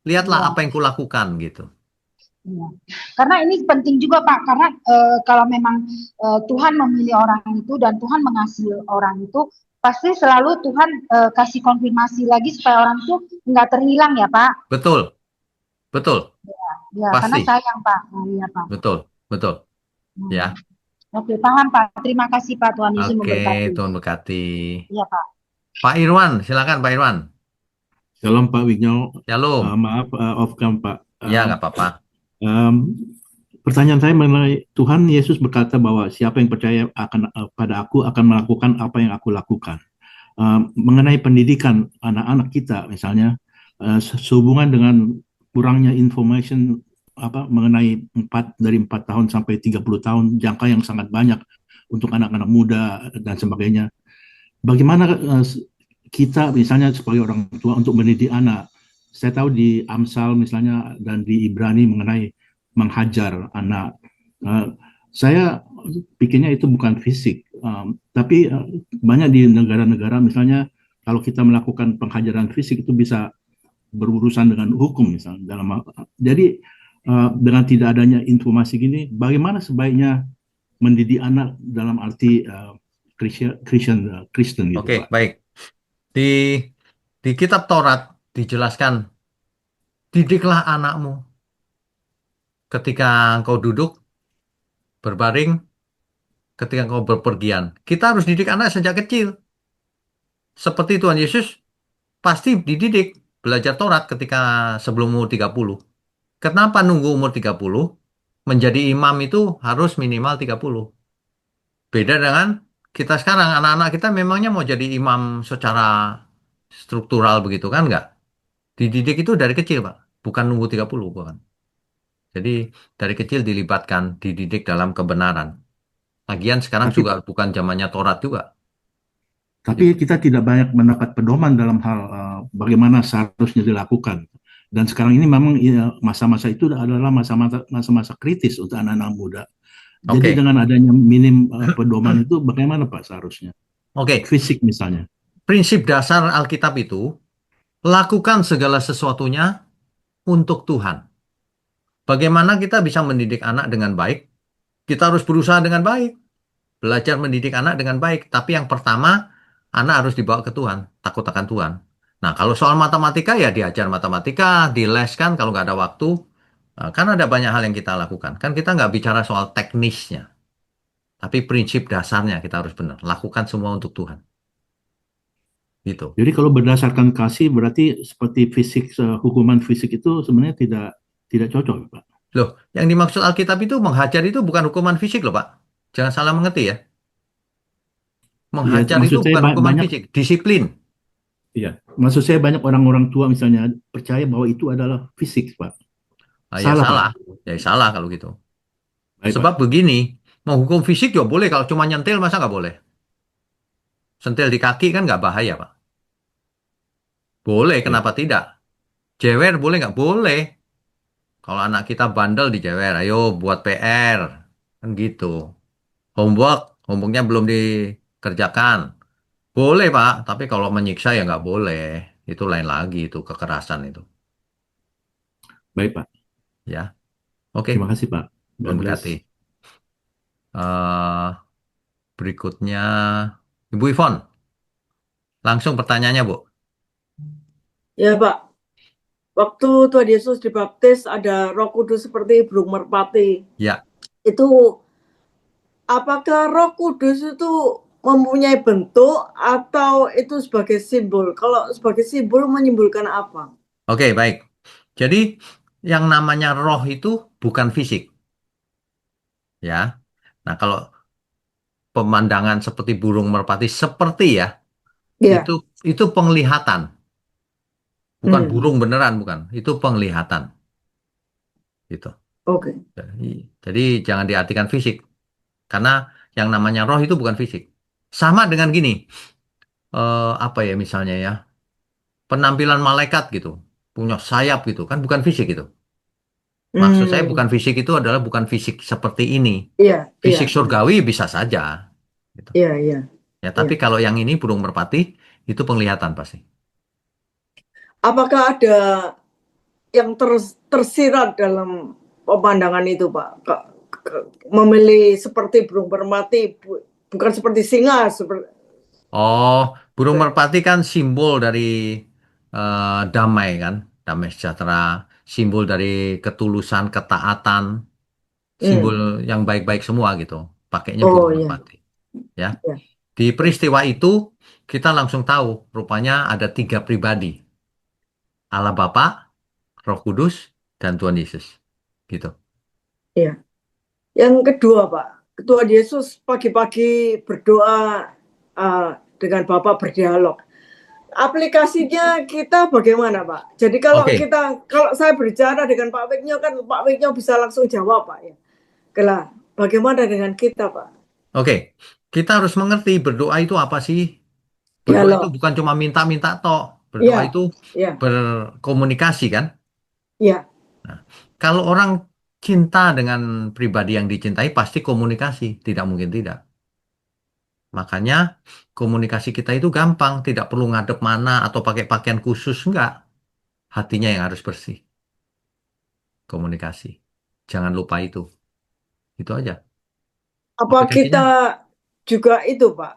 Lihatlah Iya. apa yang kulakukan gitu. Iya. Karena ini penting juga Pak, karena kalau memang Tuhan memilih orang itu dan Tuhan mengasihi orang itu, pasti selalu Tuhan kasih konfirmasi lagi supaya orang itu nggak terhilang ya Pak. Betul, betul. Ya, karena Pasti. sayang Pak. Nah, iya Pak. Betul, betul. Hmm. Ya. Oke, paham Pak. Terima kasih Pak. Tuhan Yesus Oke, memberkati. Tuhan berkati. Iya Pak. Pak Irwan, silakan Pak Irwan. Shalom Pak Wigno. Shalom. Maaf off cam Pak. Ya, nggak apa-apa. Em, Pertanyaan saya mengenai Tuhan Yesus berkata bahwa siapa yang percaya pada aku akan melakukan apa yang aku lakukan. Mengenai pendidikan anak-anak kita misalnya, sehubungan dengan kurangnya information mengenai 4 tahun sampai 30 tahun, jangka yang sangat banyak untuk anak-anak muda dan sebagainya. Bagaimana kita misalnya sebagai orang tua untuk mendidik anak? Saya tahu di Amsal misalnya dan di Ibrani mengenai menghajar anak. Saya pikirnya itu bukan fisik, tapi banyak di negara-negara misalnya kalau kita melakukan penghajaran fisik itu bisa berurusan dengan hukum misalnya. Jadi dengan tidak adanya informasi gini, bagaimana sebaiknya mendidik anak dalam arti Kristen gitu Oke, Pak. baik. Di di kitab Taurat dijelaskan, didiklah anakmu ketika engkau duduk, berbaring, ketika engkau berpergian. Kita harus didik anak sejak kecil. Seperti Tuhan Yesus pasti dididik belajar Taurat ketika sebelum umur 30. Kenapa nunggu umur 30? Menjadi imam itu harus minimal 30. Beda dengan kita sekarang, anak-anak kita memangnya mau jadi imam secara struktural begitu kan enggak? Dididik itu dari kecil, Pak. Bukan nunggu 30, bukan. Jadi dari kecil dilibatkan, dididik dalam kebenaran. Lagian sekarang Tapi juga bukan zamannya Taurat juga. tapi kita tidak banyak mendapat pedoman dalam hal bagaimana seharusnya dilakukan. Dan sekarang ini memang masa-masa itu adalah masa-masa kritis untuk anak-anak muda. Jadi Oke, dengan adanya minim pedoman itu bagaimana Pak seharusnya? oke. Fisik misalnya. Prinsip dasar Alkitab itu, lakukan segala sesuatunya untuk Tuhan. Bagaimana kita bisa mendidik anak dengan baik? Kita harus berusaha dengan baik. Belajar mendidik anak dengan baik. Tapi yang pertama, anak harus dibawa ke Tuhan. Takut akan Tuhan. Nah, kalau soal matematika ya diajar matematika, dileskan kalau nggak ada waktu. Kan ada banyak hal yang kita lakukan. Kan kita nggak bicara soal teknisnya. Tapi prinsip dasarnya kita harus benar. Lakukan semua untuk Tuhan. Gitu. Jadi kalau berdasarkan kasih berarti seperti fisik, hukuman fisik itu sebenarnya tidak cocok, Pak. Loh, yang dimaksud Alkitab itu menghajar itu bukan hukuman fisik loh, Pak. Jangan salah mengerti ya. Ya, Menghajar itu maksud saya bukan hukuman banyak, fisik, disiplin. ya, maksud saya banyak orang-orang tua misalnya percaya bahwa itu adalah fisik, Pak. Ya Salah, Pak. salah. Ya salah kalau gitu. Baik, Pak. Sebab begini, mau hukum fisik juga boleh. Kalau cuma nyentil, masa nggak boleh? Sentil di kaki kan nggak bahaya, Pak. Boleh, Ya, kenapa tidak? Jewer boleh nggak? Boleh. Kalau anak kita bandel dijewer, ayo buat PR. Kan gitu. Homeworknya belum dikerjakan. Boleh, Pak. Tapi kalau menyiksa ya nggak boleh. Itu lain lagi, itu kekerasan itu. baik, Pak. Ya, oke. Terima kasih, Pak. God Tuhan bless. berkati. Eh, Berikutnya, Ibu Ivon. Langsung pertanyaannya, Bu. Ya, Pak. Waktu Tuhan Yesus dibaptis ada Roh Kudus seperti burung merpati. Ya, Itu apakah Roh Kudus itu mempunyai bentuk atau itu sebagai simbol? Kalau sebagai simbol menyimbolkan apa? oke, baik. Jadi, yang namanya roh itu bukan fisik, ya. Nah, kalau pemandangan seperti burung merpati, seperti ya, Ya, itu penglihatan, bukan hmm, burung beneran, bukan. Itu penglihatan, gitu. oke. Jadi, jangan diartikan fisik, karena yang namanya roh itu bukan fisik. Sama dengan gini, apa ya misalnya ya, penampilan malaikat gitu, punya sayap gitu, kan bukan fisik itu. Maksud saya bukan Hmm, fisik itu adalah bukan fisik seperti ini. iya, iya, Fisik surgawi bisa saja. Gitu. iya, iya, Ya, iya. tapi kalau yang ini burung merpati, itu penglihatan pasti. Apakah ada yang tersirat dalam pemandangan itu, Pak? Memilih seperti burung merpati, bukan seperti singa, seperti Oh, burung merpati kan simbol dari damai kan, damai sejahtera, simbol dari ketulusan, ketaatan, simbol hmm. yang baik-baik semua gitu. Pakainya Oh burung ya, merpati. Ya, ya. di peristiwa itu kita langsung tahu, rupanya ada 3 pribadi, Allah Bapa, Roh Kudus, dan Tuhan Yesus. Gitu. Ya. Yang kedua, Pak, Tuhan Yesus pagi-pagi berdoa dengan Bapa berdialog. Aplikasinya kita bagaimana, Pak? Jadi kalau Oke, saya berbicara dengan Pak Wiknyo kan Pak Wiknyo bisa langsung jawab, Pak ya. Kelah, bagaimana dengan kita, Pak? oke. Kita harus mengerti berdoa itu apa sih? Berdoa itu Dialog. bukan cuma minta-minta tok. Berdoa Iya, itu iya, berkomunikasi kan? iya. Nah, kalau orang cinta dengan pribadi yang dicintai pasti komunikasi, tidak mungkin tidak. Makanya komunikasi kita itu gampang, tidak perlu ngadep mana atau pakai pakaian khusus, enggak. Hatinya yang harus bersih. Komunikasi. Jangan lupa itu. Itu aja. Apa Aplikasinya. kita juga itu, Pak?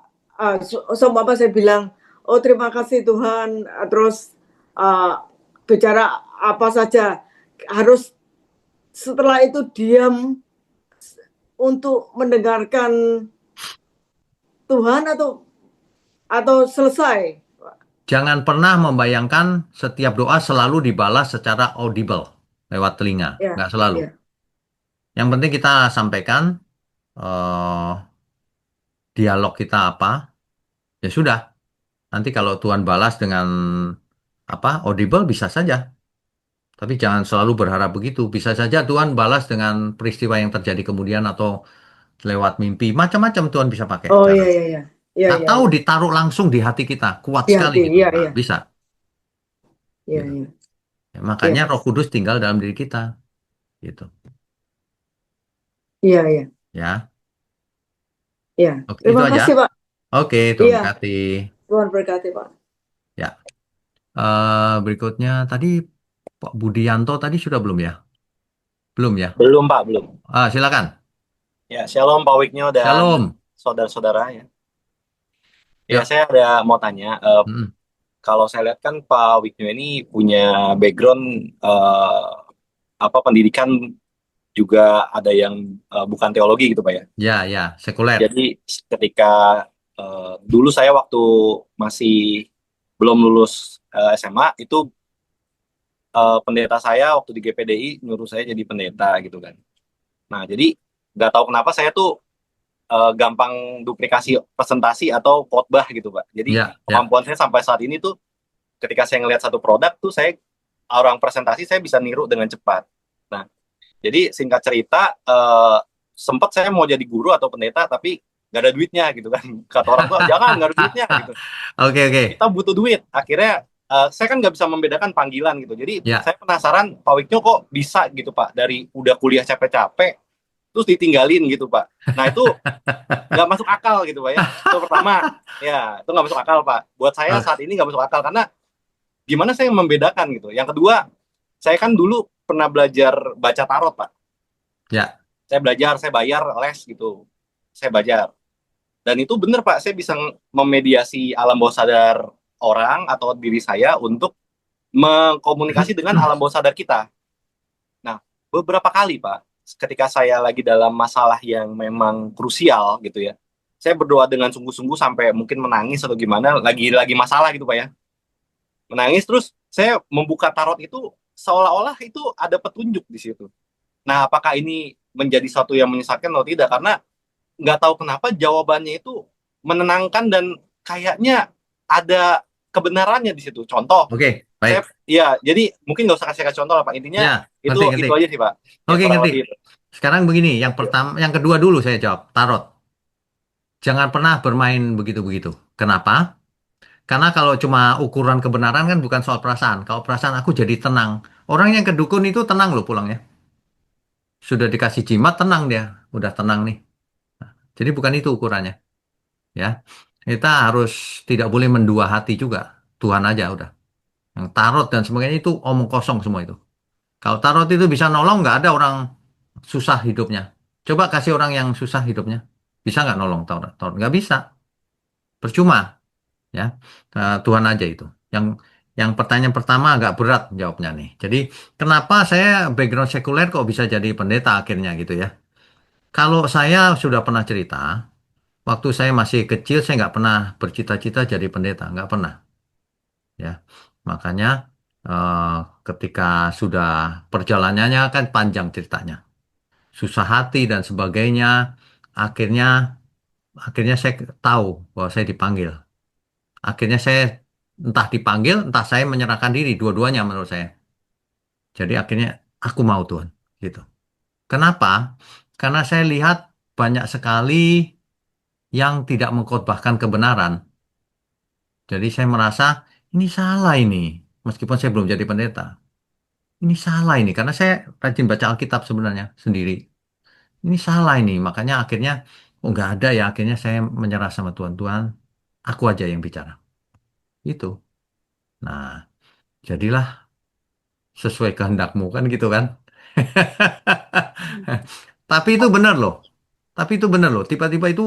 Sama apa saya bilang, oh terima kasih Tuhan, terus bicara apa saja harus setelah itu diam untuk mendengarkan Tuhan atau selesai? Jangan pernah membayangkan setiap doa selalu dibalas secara audible lewat telinga. Ya, Nggak selalu. ya. Yang penting kita sampaikan eh, dialog kita apa, ya sudah. Nanti kalau Tuhan balas dengan apa audible bisa saja. Tapi jangan selalu berharap begitu. Bisa saja Tuhan balas dengan peristiwa yang terjadi kemudian atau lewat mimpi. Macam-macam Tuhan bisa pakai Oh cara. iya iya iya. Iya iya Atau iya. ditaruh langsung di hati kita. Kuat Di sekali hati. gitu. Iya Nah, iya. bisa. Iya Gitu. iya. Ya, Iya. makanya Roh Kudus tinggal dalam diri kita. Gitu. Iya iya. Ya. Iya. Oke, itu Terima aja. kasih, Pak. Oke, Tuhan Iya, berkati. Tuhan berkati, Pak. Ya. Berikutnya tadi Pak Budianto tadi sudah belum ya? Belum ya? Belum, Pak, belum. Silakan. Ya, shalom Pak Wiknyo dan Shalom. saudara-saudara ya. Ya, Ya. saya ada mau tanya, Mm-mm. kalau saya lihat kan Pak Wiknyo ini punya background pendidikan juga ada yang bukan teologi gitu, Pak ya. Ya, ya, sekuler. Jadi ketika dulu saya waktu masih belum lulus SMA itu pendeta saya waktu di GPDI nyuruh saya jadi pendeta gitu kan. Nah, jadi nggak tahu kenapa saya tuh gampang duplikasi presentasi atau khotbah gitu Pak. Jadi Ya, ya. kemampuan saya sampai saat ini tuh ketika saya ngelihat satu produk tuh saya orang presentasi saya bisa niru dengan cepat. Nah, jadi singkat cerita sempat saya mau jadi guru atau pendeta tapi nggak ada duitnya gitu kan. Kata orang tua jangan nggak ada duitnya gitu. Oke, oke. Kita butuh duit. Akhirnya saya kan nggak bisa membedakan panggilan gitu. Jadi Ya. saya penasaran Pak Wiknyo kok bisa gitu Pak dari udah kuliah capek-capek terus ditinggalin gitu Pak. Nah itu nggak masuk akal gitu Pak ya. Itu pertama, ya itu nggak masuk akal Pak. Buat saya saat ini nggak masuk akal karena gimana saya membedakan gitu. Yang kedua, saya kan dulu pernah belajar baca tarot Pak. Ya. Saya belajar, saya bayar les gitu. Saya belajar. Dan itu benar Pak, saya bisa memediasi alam bawah sadar orang atau diri saya untuk mengkomunikasi dengan alam bawah sadar kita. Nah, beberapa kali Pak, ketika saya lagi dalam masalah yang memang krusial gitu ya, saya berdoa dengan sungguh-sungguh sampai mungkin menangis atau gimana, lagi masalah gitu Pak ya. Menangis terus saya membuka tarot itu seolah-olah itu ada petunjuk di situ. Nah, apakah ini menjadi satu yang menyesatkan atau tidak? Karena nggak tahu kenapa jawabannya itu menenangkan dan kayaknya ada kebenarannya di situ. Contoh, Oke, baik. ya jadi mungkin nggak usah kasih contoh lah Pak. Intinya Ya, itu ngerti. aja sih Pak. Oke, kurang ngerti. lebih itu. Sekarang begini, yang pertama, yang kedua dulu saya jawab, tarot. Jangan pernah bermain begitu-begitu. Kenapa? Karena kalau cuma ukuran kebenaran kan bukan soal perasaan. Kalau perasaan aku jadi tenang. Orang yang ke dukun itu tenang loh pulangnya. Sudah dikasih jimat, tenang dia. Udah tenang nih. Jadi bukan itu ukurannya. Ya, kita harus tidak boleh mendua hati juga. Tuhan aja udah. Yang tarot dan sebagainya itu omong kosong semua itu. Kalau tarot itu bisa nolong, nggak ada orang susah hidupnya. Coba kasih orang yang susah hidupnya. Bisa nggak nolong tarot? Tarot nggak bisa. Percuma. Ya, Tuhan aja itu. Yang pertanyaan pertama agak berat jawabnya nih. Jadi kenapa saya background sekuler kok bisa jadi pendeta akhirnya gitu ya? Kalau saya sudah pernah cerita, waktu saya masih kecil saya nggak pernah bercita-cita jadi pendeta, nggak pernah. Ya, makanya eh, ketika sudah perjalanannya kan panjang ceritanya, susah hati dan sebagainya, akhirnya akhirnya saya tahu bahwa saya dipanggil. Akhirnya saya entah dipanggil, entah saya menyerahkan diri, dua-duanya menurut saya. Jadi akhirnya aku mau Tuhan, gitu. Kenapa? Karena saya lihat banyak sekali yang tidak mengkhotbahkan kebenaran. Jadi saya merasa ini salah ini, meskipun saya belum jadi pendeta. Ini salah ini, karena saya rajin baca Alkitab sebenarnya sendiri. Ini salah ini, makanya akhirnya oh nggak ada ya. Akhirnya saya menyerah sama Tuhan. Tuhan, aku aja yang bicara. Itu. Nah, jadilah sesuai kehendakmu kan gitu kan. Tapi itu benar loh. Tapi itu benar loh. Tiba-tiba itu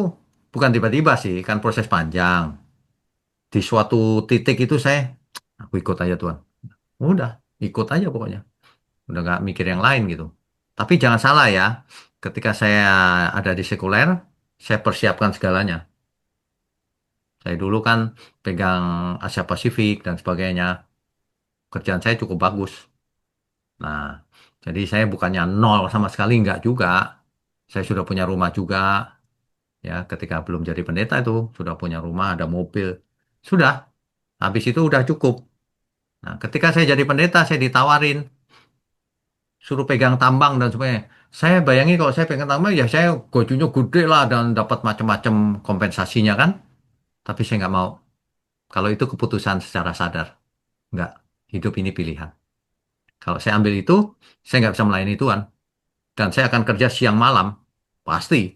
bukan tiba-tiba sih, kan proses panjang. Di suatu titik itu aku ikut aja Tuhan. Udah, ikut aja pokoknya. Udah nggak mikir yang lain gitu. Tapi jangan salah ya, ketika saya ada di sekuler, saya persiapkan segalanya. Saya dulu kan pegang Asia Pasifik dan sebagainya. Kerjaan saya cukup bagus. Nah, jadi saya bukannya nol sama sekali, enggak juga. Saya sudah punya rumah juga, ya. Ketika belum jadi pendeta itu sudah punya rumah, ada mobil, sudah. Habis itu udah cukup. Nah, ketika saya jadi pendeta, saya ditawarin suruh pegang tambang dan sebagainya. Saya bayangin kalau saya pegang tambang, ya saya gajinya gede lah dan dapat macam-macam kompensasinya kan. Tapi saya nggak mau. Kalau itu keputusan secara sadar, nggak. Hidup ini pilihan. Kalau saya ambil itu, saya nggak bisa melayani Tuhan. Dan saya akan kerja siang malam, pasti.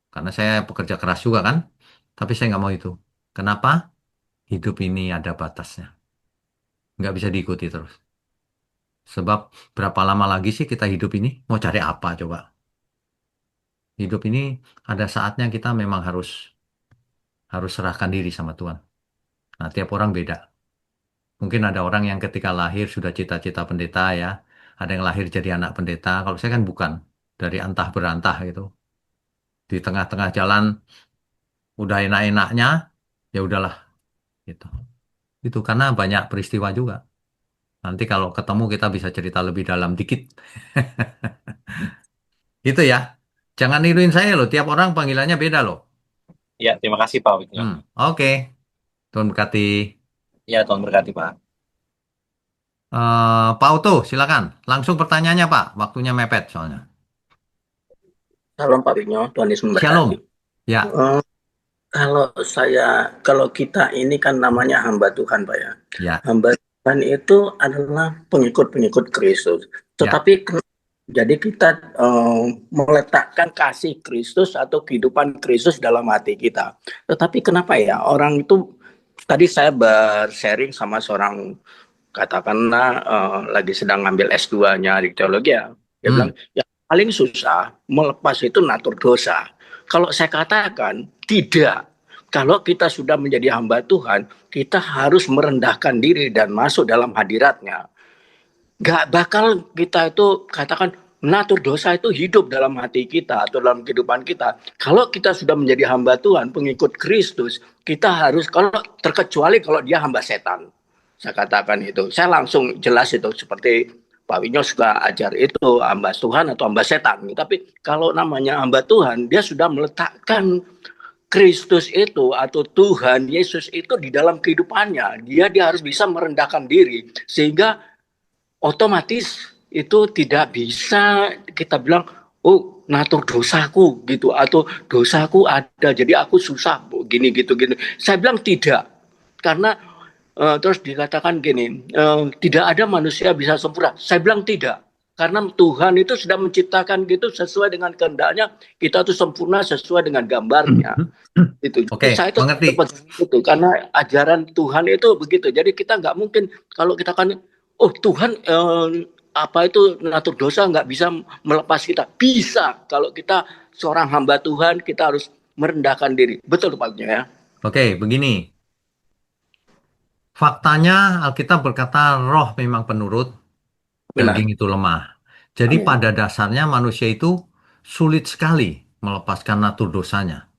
Karena saya pekerja keras juga kan. Tapi saya nggak mau itu. Kenapa? Hidup ini ada batasnya. Nggak bisa diikuti terus. Sebab berapa lama lagi sih kita hidup ini? Mau cari apa coba? Hidup ini ada saatnya kita memang harus serahkan diri sama Tuhan. Nah, tiap orang beda. Mungkin ada orang yang ketika lahir sudah cita-cita pendeta ya. Ada yang lahir jadi anak pendeta. Kalau saya kan bukan. Dari antah berantah gitu. Di tengah-tengah jalan udah enak-enaknya, ya udahlah gitu. Itu karena banyak peristiwa juga. Nanti kalau ketemu kita bisa cerita lebih dalam dikit. Itu ya. Jangan niruin saya loh. Tiap orang panggilannya beda loh. Ya, terima kasih Pak Wigno. Oke. Tuhan berkati. Ya, Tuhan berkati Pak. Pak Uto, silakan. Langsung pertanyaannya Pak. Waktunya mepet soalnya. Shalom Pak Wigno, Tuhan Yesus Shalom. memberkati. Ya. Kalau kita ini kan namanya hamba Tuhan Pak ya. Ya. Hamba Tuhan itu adalah pengikut-pengikut Kristus. Tetapi jadi kita meletakkan kasih Kristus atau kehidupan Kristus dalam hati kita. Tetapi kenapa ya orang itu, tadi saya bersharing sama seorang katakanlah lagi sedang ngambil S2-nya di teologi ya. Dia bilang, ya paling susah melepas itu natur dosa. Kalau saya katakan tidak. Kalau kita sudah menjadi hamba Tuhan, kita harus merendahkan diri dan masuk dalam hadiratnya. Gak bakal kita itu katakan natur dosa itu hidup dalam hati kita atau dalam kehidupan kita. Kalau kita sudah menjadi hamba Tuhan, pengikut Kristus, kita harus, kalau terkecuali kalau dia hamba setan. Saya katakan itu. Saya langsung jelas itu seperti Pak Wigno suka ajar itu hamba Tuhan atau hamba setan. Tapi kalau namanya hamba Tuhan, dia sudah meletakkan Kristus itu atau Tuhan Yesus itu di dalam kehidupannya. Dia harus bisa merendahkan diri sehingga otomatis itu tidak bisa kita bilang, oh natur dosaku gitu atau dosaku ada jadi aku susah gini gitu. Saya bilang tidak, karena terus dikatakan gini, tidak ada manusia bisa sempurna. Saya bilang tidak, karena Tuhan itu sudah menciptakan gitu sesuai dengan kehendaknya. Kita tuh sempurna sesuai dengan gambarnya. Itu. Oke, saya itu mengerti. Itu karena ajaran Tuhan itu begitu. Jadi kita nggak mungkin kalau kita kan, oh Tuhan apa itu natur dosa nggak bisa melepas kita. Bisa kalau kita seorang hamba Tuhan, kita harus merendahkan diri. Betul Pak Wigno ya. Oke, begini. Faktanya Alkitab berkata roh memang penurut, daging itu lemah. Jadi Amin. pada dasarnya manusia itu sulit sekali melepaskan natur dosanya,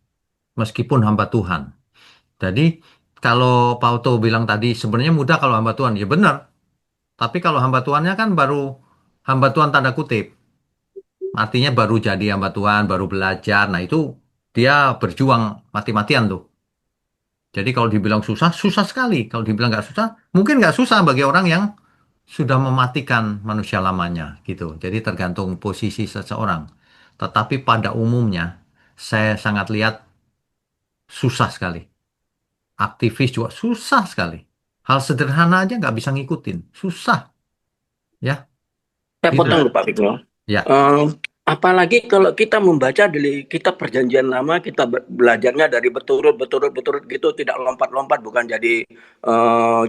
meskipun hamba Tuhan. Jadi kalau Pak Oto bilang tadi sebenarnya mudah kalau hamba Tuhan, ya benar. Tapi kalau hamba Tuhannya kan baru hamba Tuhan tanda kutip. Artinya baru jadi hamba Tuhan, baru belajar. Nah itu dia berjuang mati-matian tuh. Jadi kalau dibilang susah, susah sekali. Kalau dibilang nggak susah, mungkin nggak susah bagi orang yang sudah mematikan manusia lamanya gitu. Jadi tergantung posisi seseorang. Tetapi pada umumnya, saya sangat lihat susah sekali. Aktivis juga susah sekali. Hal sederhana aja nggak bisa ngikutin. Susah. Ya. Saya Gitu. potong Pak Wigno. Ya. Apalagi kalau kita membaca dari kitab Perjanjian Lama, kita belajarnya dari berturut gitu, tidak lompat-lompat, bukan jadi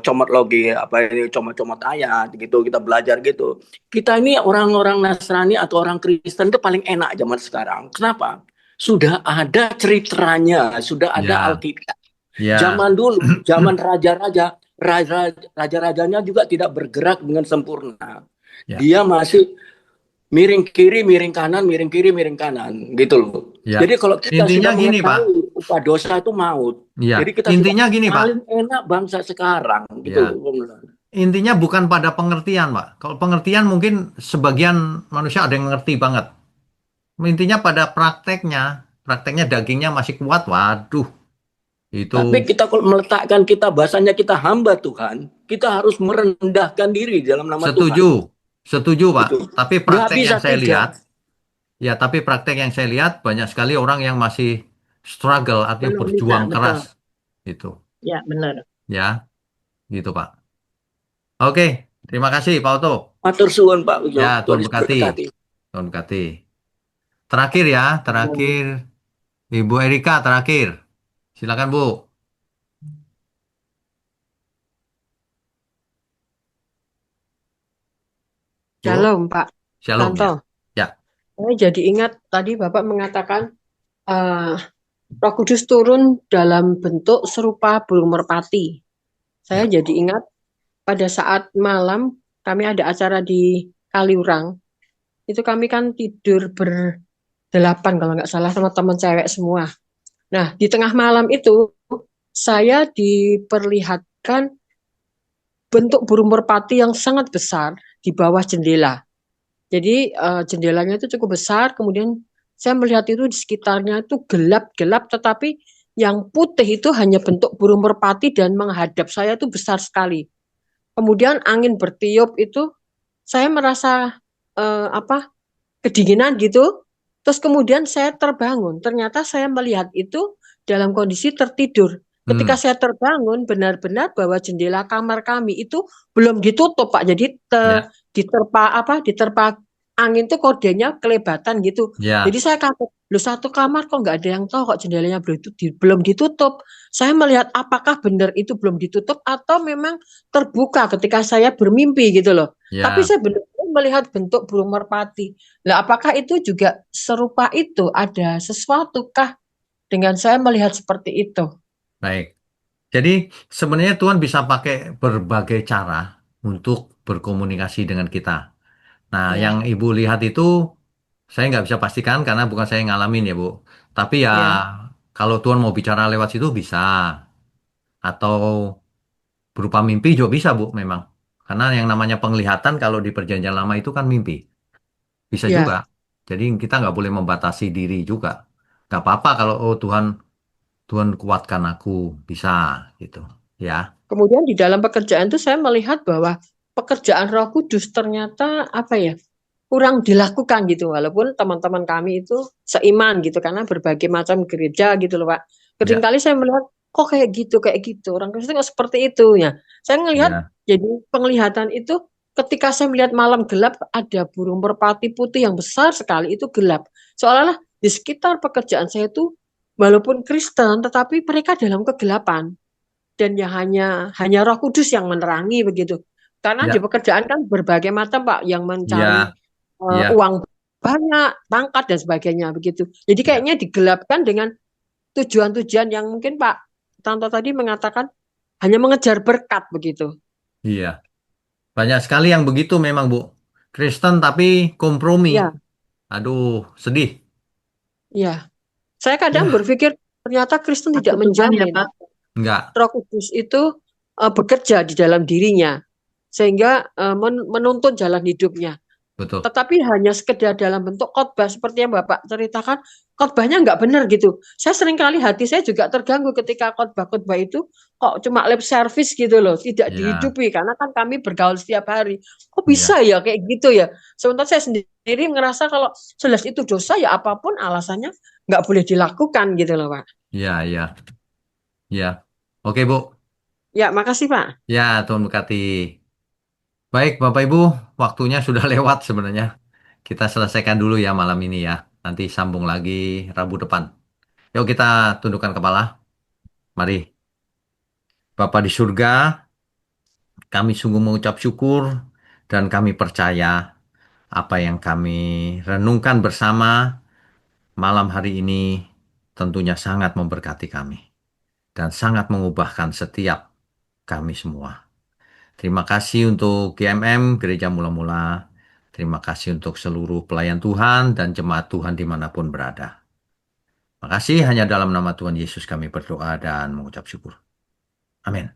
comot logi apa ini comot-comot ayat gitu, kita belajar gitu. Kita ini orang-orang Nasrani atau orang Kristen itu paling enak zaman sekarang. Kenapa? Sudah ada ceritanya, sudah ada Alkitab. Zaman dulu, zaman raja-rajanya juga tidak bergerak dengan sempurna. Dia masih miring kiri, miring kanan, miring kiri, miring kanan, gitu loh. Ya. Jadi kalau kita Intinya sudah gini, Pak. mengetahui upah dosa itu maut, Ya. jadi kita Intinya sudah gini, Pak. paling enak bangsa sekarang, gitu Ya. loh. Bung Donald. Intinya bukan pada pengertian, Pak. Kalau pengertian mungkin sebagian manusia ada yang mengerti banget. Intinya pada prakteknya, prakteknya dagingnya masih kuat. Waduh, itu Tapi kita kalau meletakkan kita bahasanya kita hamba Tuhan, kita harus merendahkan diri dalam nama Tuhan. setuju, setuju, Pak. Gitu. Tapi Nggak praktek bisa yang saya tidak. lihat, ya, tapi praktek yang saya lihat banyak sekali orang yang masih struggle, artinya Belum bisa, berjuang betul. keras, gitu. Ya, benar. Ya, gitu, Pak. Oke, terima kasih, Pak Oto. Matur suwun Pak Ujo. Ya, Tuhan Tuhan Yesus berkati. berkati. Tuhan berkati. Terakhir ya, terakhir Ibu Erika terakhir. Silakan, Bu. Bu, Shalom, Pak Shalom ya. Tanto. Ya, Saya jadi ingat tadi Bapak mengatakan eh, Roh Kudus turun dalam bentuk serupa burung merpati. Saya ya, jadi ingat pada saat malam kami ada acara di Kaliurang. Itu kami kan tidur berdelapan kalau nggak salah sama teman cewek semua. Nah, di tengah malam itu saya diperlihatkan bentuk burung merpati yang sangat besar di bawah jendela. Jadi jendelanya itu cukup besar, kemudian saya melihat itu di sekitarnya itu gelap-gelap, tetapi yang putih itu hanya bentuk burung merpati dan menghadap saya itu besar sekali. Kemudian angin bertiup itu, saya merasa kedinginan gitu. Terus kemudian saya terbangun. Ternyata saya melihat itu dalam kondisi tertidur. Ketika Hmm, saya terbangun, benar-benar bahwa jendela kamar kami itu belum ditutup, Pak. Jadi ya, diterpa angin tuh kodenya kelebatan gitu. ya, Jadi saya kaget, loh satu kamar kok nggak ada yang tahu kok jendelanya belum ditutup. Saya melihat apakah benar itu belum ditutup atau memang terbuka ketika saya bermimpi gitu loh. Tapi ya. saya benar-benar melihat bentuk burung merpati. Nah, apakah itu juga serupa itu? Ada sesuatu kah dengan saya melihat seperti itu? Baik. Jadi sebenarnya Tuhan bisa pakai berbagai cara untuk berkomunikasi dengan kita. Nah, yang Ya, Ibu lihat itu saya nggak bisa pastikan karena bukan saya yang ngalamin ya, Bu. Tapi ya ya, kalau Tuhan mau bicara lewat situ bisa. Atau berupa mimpi juga bisa, Bu, memang. Karena yang namanya penglihatan kalau di perjanjian lama itu kan mimpi. Bisa juga. ya. Jadi kita nggak boleh membatasi diri juga. Nggak apa-apa kalau, oh Tuhan, Tuhan kuatkan aku. Bisa, gitu. Ya, Kemudian di dalam pekerjaan itu saya melihat bahwa pekerjaan Roh Kudus ternyata apa ya? Kurang dilakukan gitu, walaupun teman-teman kami itu seiman gitu karena berbagai macam gereja gitu loh Pak. ya, Seringkali saya melihat kok kayak gitu orang Kristen kok seperti itu ya. Saya melihat ya, jadi penglihatan itu ketika saya melihat malam gelap ada burung merpati putih yang besar sekali itu gelap. Seolah-olah di sekitar pekerjaan saya itu walaupun Kristen tetapi mereka dalam kegelapan dan ya hanya Roh Kudus yang menerangi begitu. Karena di ya, pekerjaan kan berbagai macam Pak yang mencari ya, ya, uang banyak, pangkat dan sebagainya begitu. Jadi ya, kayaknya digelapkan dengan tujuan-tujuan yang mungkin Pak Tanto tadi mengatakan hanya mengejar berkat begitu. iya. Banyak sekali yang begitu memang, Bu. Kristen tapi kompromi. Ya, Aduh, sedih. ya. Saya kadang Ya, berpikir ternyata Kristen tidak Takut Tuhan ya menjamin Pak. enggak. Roh Kudus itu bekerja di dalam dirinya sehingga menuntun jalan hidupnya. Betul. Tetapi hanya sekedar dalam bentuk khotbah seperti yang Bapak ceritakan, khotbahnya nggak benar gitu. Saya seringkali hati saya juga terganggu ketika khotbah-khotbah itu kok cuma lip service gitu loh, tidak Ya, dihidupi karena kan kami bergaul setiap hari. Kok ya, bisa ya kayak gitu ya? Sementara saya sendiri ngerasa kalau jelas itu dosa ya apapun alasannya nggak boleh dilakukan gitu loh Pak. ya, ya, ya. Oke, Bu. Ya, makasih Pak. Ya, Tuhan berkati. Baik, Bapak Ibu, waktunya sudah lewat sebenarnya. Kita selesaikan dulu ya malam ini ya. Nanti sambung lagi Rabu depan. Yuk kita tundukkan kepala. Mari. Bapa di surga, kami sungguh mengucap syukur dan kami percaya apa yang kami renungkan bersama malam hari ini tentunya sangat memberkati kami dan sangat mengubahkan setiap kami semua. Terima kasih untuk GMM Gereja Mula-Mula. Terima kasih untuk seluruh pelayan Tuhan dan jemaat Tuhan dimanapun berada. Makasih, hanya dalam nama Tuhan Yesus kami berdoa dan mengucap syukur. Amin.